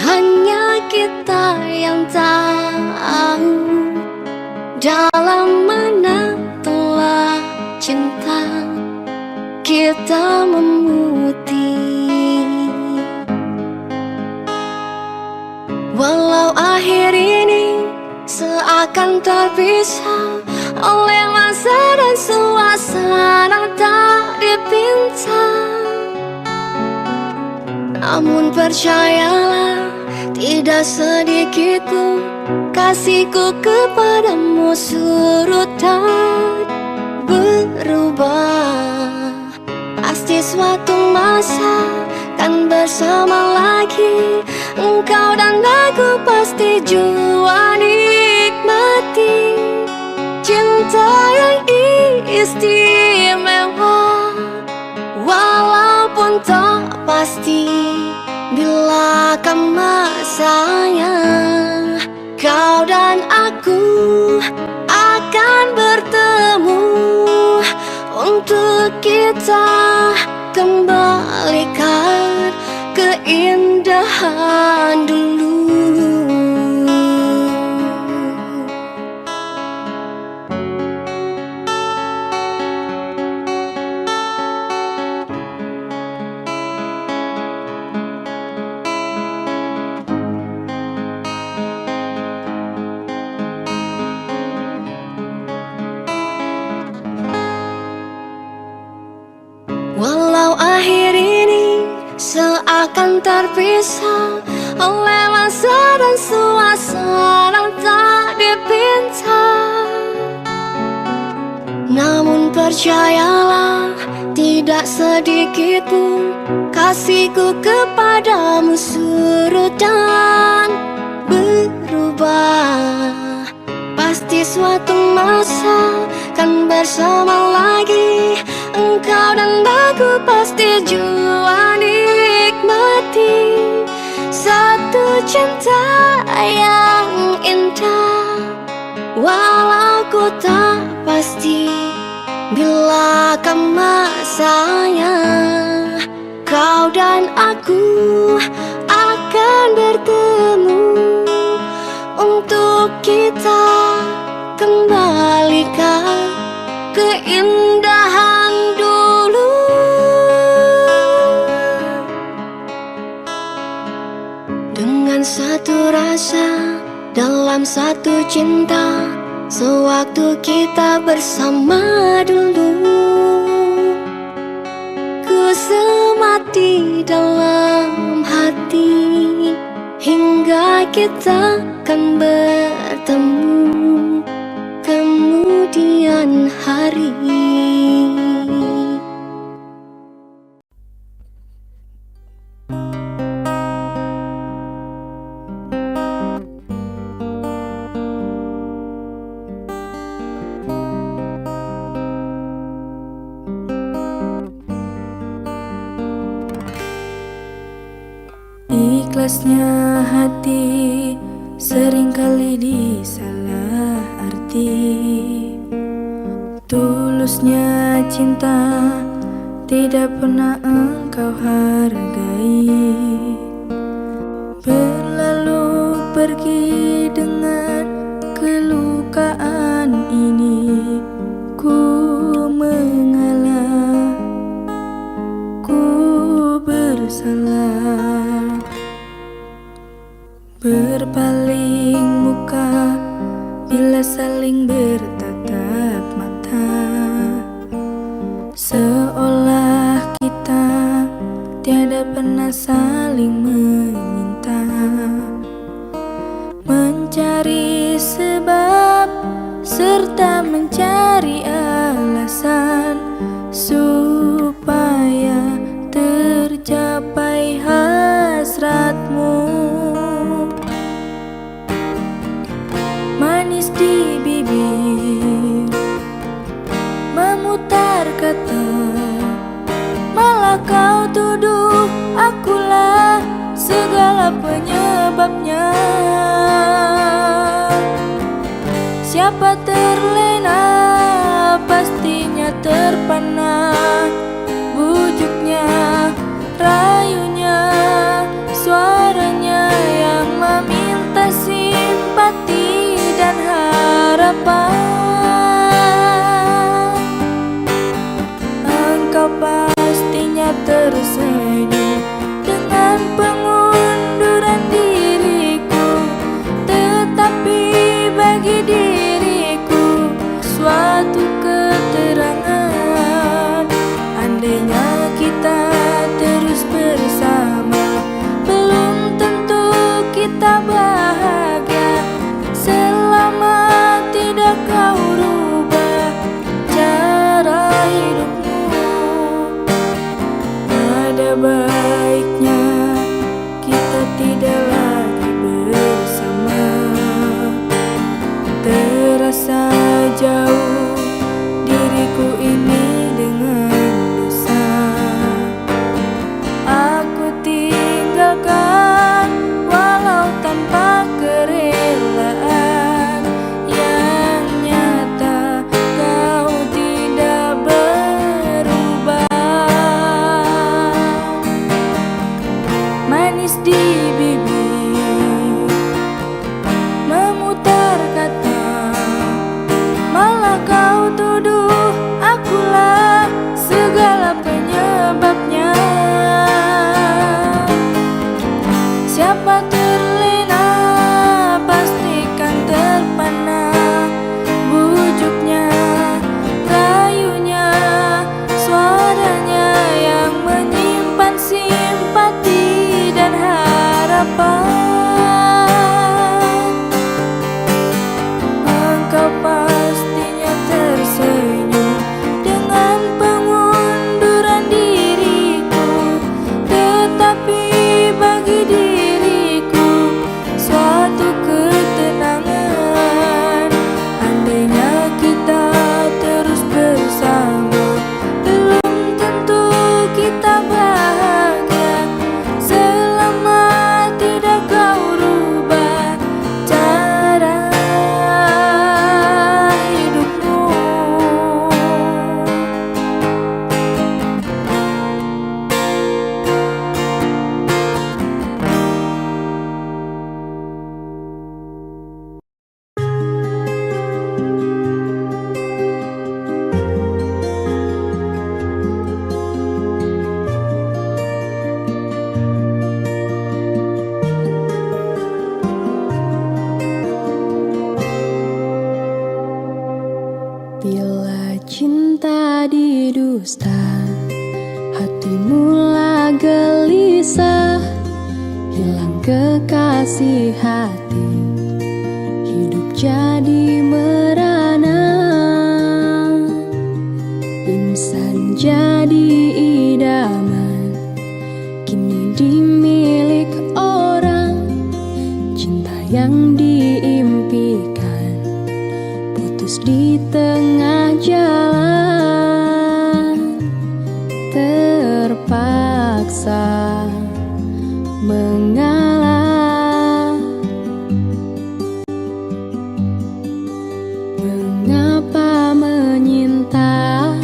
hanya kita yang tahu dalam mana telah cinta kita memutih. Walau akhir ini seakan terpisah oleh masa dan suasana tak dipinta, namun percayalah tidak sedikit pun kasihku kepadamu surut dan berubah. Pasti suatu masa kan bersama lagi, engkau dan aku pasti jua nikmati cinta yang istimewa. Walaupun tak pasti bila kan masanya, kau dan aku akan bertemu untuk kita kembalikan keindahan dulu. akan terpisah oleh masa dan suasana tak dipinta. Namun percayalah, tidak sedikit pun kasihku kepadamu surut dan berubah. Pasti suatu masa kan bersama lagi, engkau dan aku pasti jua nikmati satu cinta yang indah. Walau ku tak pasti bila akan masanya, kau dan aku akan bertemu untuk kita kembalikan keindahan dulu. Dengan satu rasa dalam satu cinta, sewaktu kita bersama dulu, ku semati dalam hati hingga kita kan bertemu kemudian hari. Ikhlasnya hati seringkali disalah arti. Tulusnya cinta tidak pernah engkau hargai. Berlalu pergi dengan kelukaan ini, ku mengalah, ku bersalah. Berpaling muka bila saling bertatap mata, seolah kita tiada pernah saling meminta. Mencari sebab serta mencari alasan supaya tercapai hasratmu. Manis di bibir memutar kata, malah kau tuduh akulah segala penyebabnya. Siapa terlena pastinya terpana, bujuknya, rayunya, suaranya yang meminta simpati dan harapan. Engkau pastinya tersenyum dengan pengunduran diriku, tetapi bagi diriku suatu keterangan. Andainya kita terus bersama, belum tentu kita bahagia selama tidak kau rubah cara hidupmu. Ada baiknya kita tidak lagi bersama. Terasa jauh diriku ini dengan dosa. Aku tinggalkan walau tanpa kerelaan, yang nyata kau tidak berubah. Manis di bibir memutar kata, malah kau tuduh akulah segala penyebabnya. Siapa terlena pastikan terpana, bujuknya, rayunya, suaranya yang menyimpan simpati Bila cinta didusta, hati mula gelisah, hilang kekasih hati, hidup jadi merana. Insan jadi idaman, kini dimilik orang. Cinta yang diimpikan putus di tengah jalan, terpaksa mengalah. Mengapa menyinta,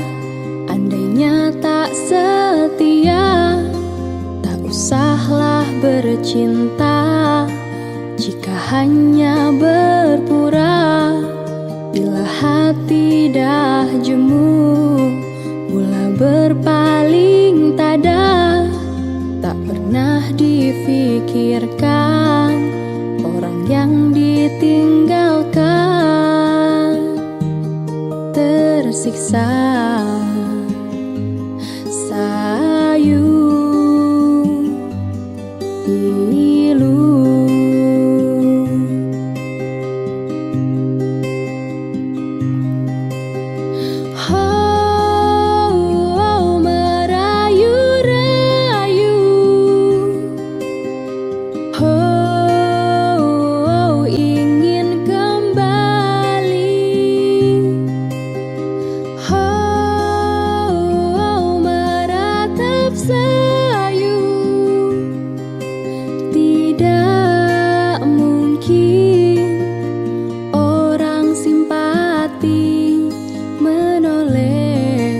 andainya tak setia? Tak usahlah bercinta jika hanya berpura. Bila hati dah jemu, mula berpaling tada. Tak pernah difikirkan orang yang ditinggalkan, tersiksa sayu pilu. Oh, merayu-rayu. Oh, ingin kembali. Oh, meratap sayu. Tidak mungkin orang simpati menoleh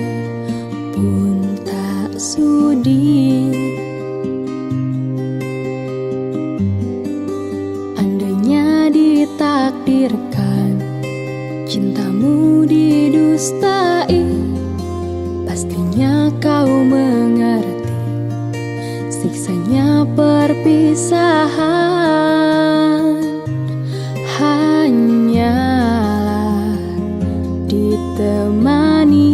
pun tak sudi. Andainya ditakdirkan cintamu didustai, pastinya kau mengerti siksanya perpisahan. Hanyalah ditemani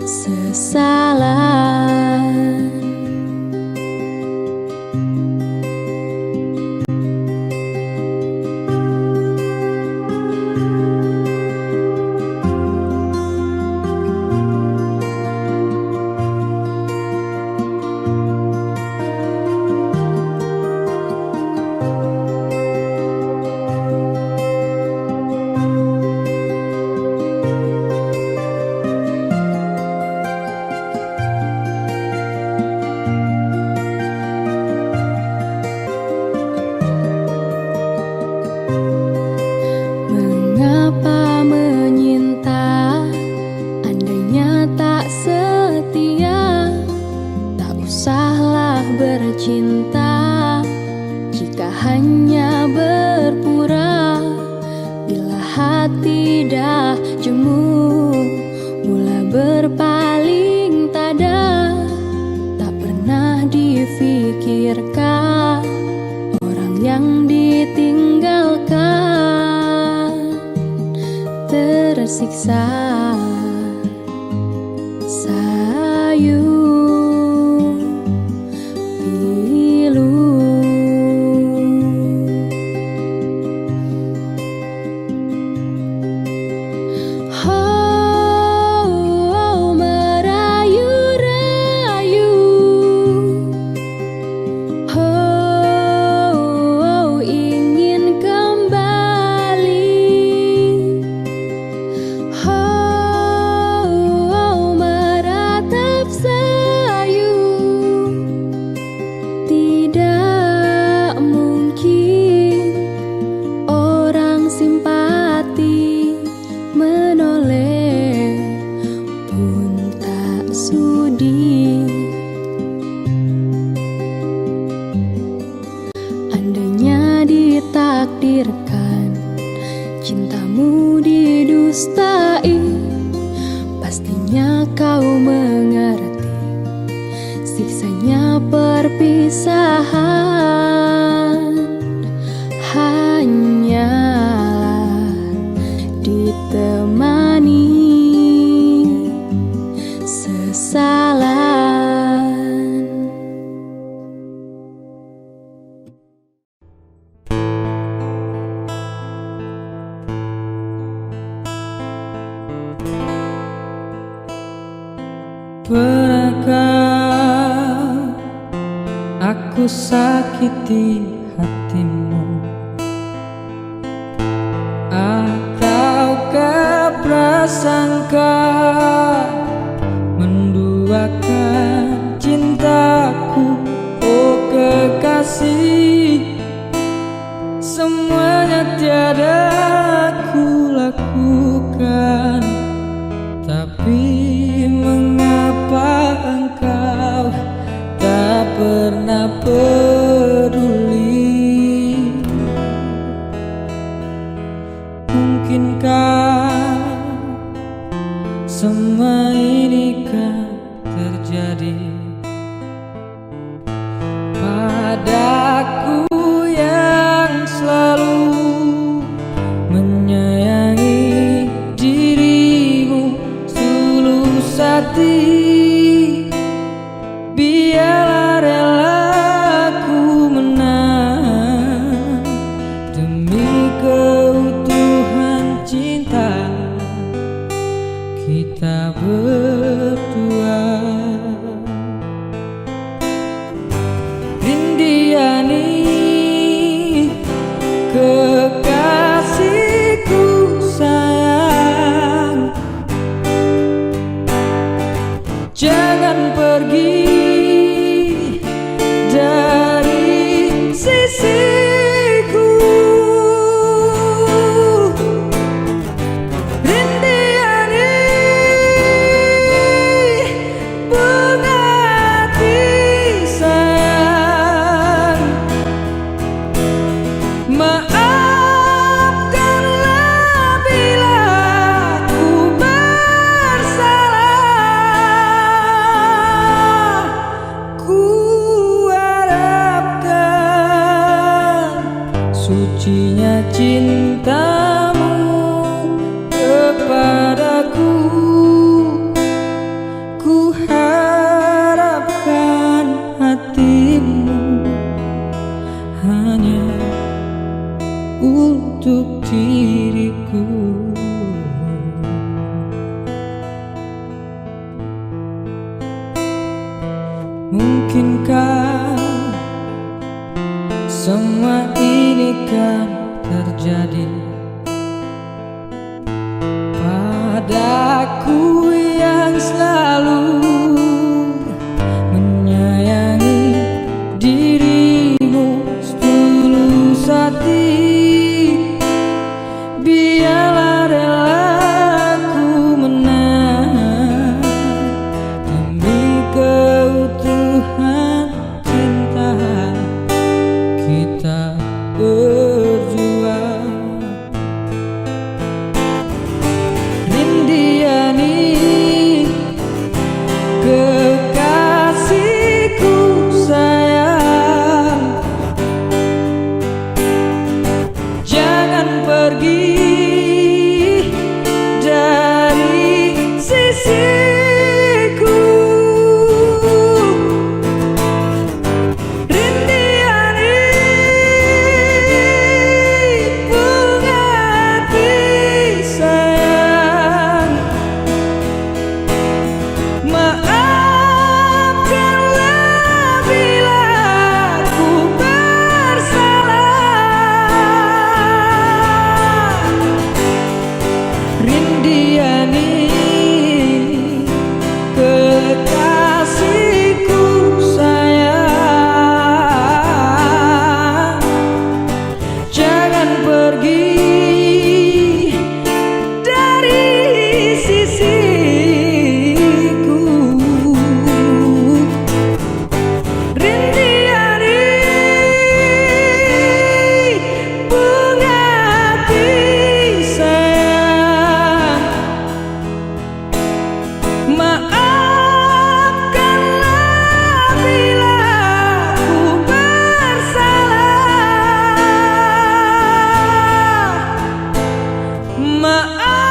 sesalan. Mengapa menyinta, andainya tak setia? Tak usahlah bercinta jika hanya berpura. Bila hati dah jemu, mula berpaling tada. Tak pernah difikirkan orang yang ditinggalkan, tersiksa sayu pilu. Oh, merayu-rayu. Oh, ingin kembali. Oh, meratap sayu. Tidak mungkin orang simpati menoleh pun tak sudi. Andainya ditakdirkan cintamu didustai, pastinya kau mengerti siksanya perpisahan. Hanyalah di temani sesalan. Pernahkah aku sakiti hatimu, ataukah prasangka menduakan cintaku? Oh kekasih, semuanya tiada aku lakukan, tapi mengapa engkau tak pernah peduli? Mungkinkah semua ini kan terjadi padaku yang selalu menyayangi dirimu tulus hati? Biarlah relaku menang demi keutuhan cinta kita berdua. Rindiani, kekasihku sayang, jangan pergi dari sisiku. Rindiani, bunga hati sayang, maafkanlah bila ku bersalah. Ku harapkan sucinya cintamu kepadaku. Ku harapkan hatimu hanya untuk diriku. Mungkinkah semua ini kan terjadi padaku yang selalu menyayangi dirimu tulus hati? Biarlah relaku menang demi keutuhan cinta kita berdua. Rindiani, kekasihku sayang, jangan pergi dari sisiku. Rindiani, bunga hati sayang, maafkanlah bila ku bersalah. Rindiani, kekasihku sayang, jangan pergi dari sisiku. Rindiani, bunga hati sayang, maafkanlah bila ku bersalah. Maaf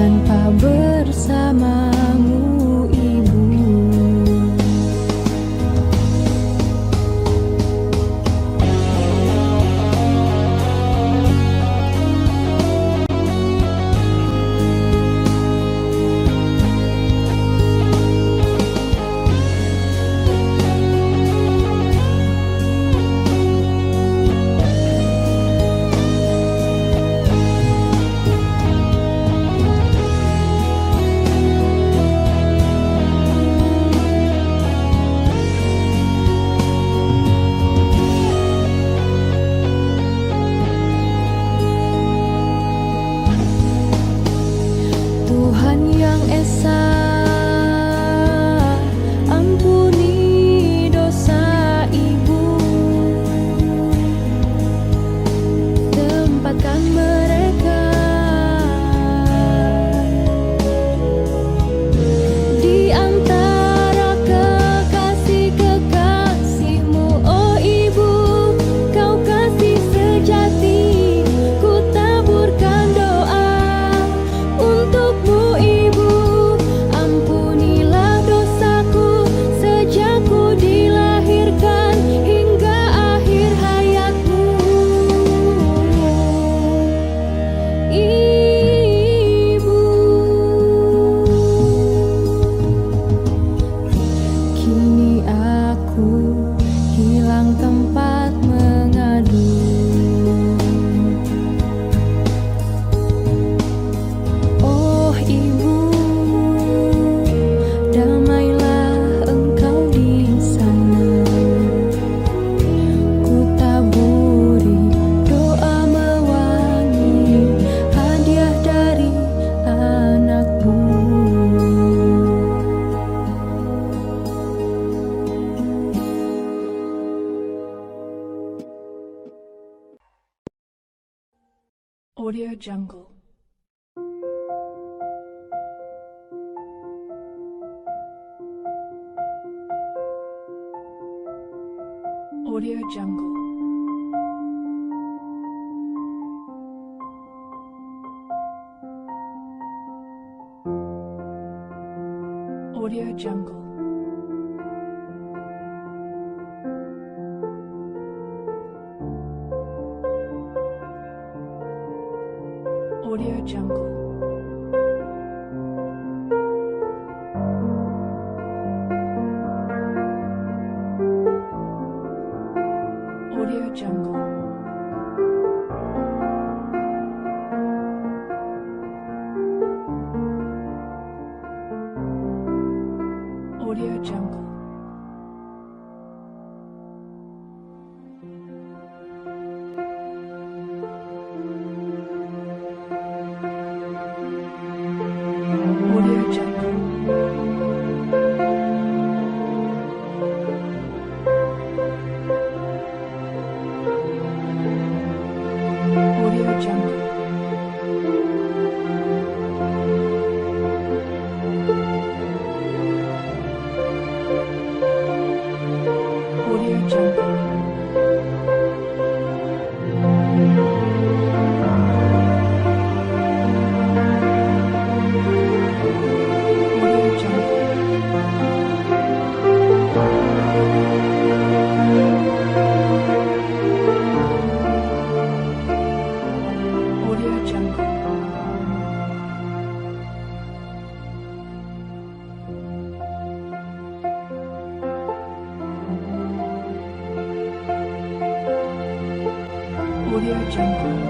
tanpa bersamamu Ibu. Tuhan yang esa, ampuni dosa Ibu, tempatkan mereka di antara kekasih-kekasih-Mu, oh Ibu. Kau kasih sejati, ku taburkan doa untukmu Ibu. Ampunilah dosaku sejak ku dilahirkan hingga akhir hayatmu Ibu. Kini aku hilang tempat mengadu. Oh Ibu, damailah Engkau di sana. Ku taburi doa mewangi, hadiah dari anakmu. Audio Jungle. Audio Jungle. Audio Jungle. Audio Jungle. Audio Jungle. Audio Jungle. Audio Jungle. Audio Jungle. Audio Jungle. Audio Jungle. Audio Jungle. Audio Jungle.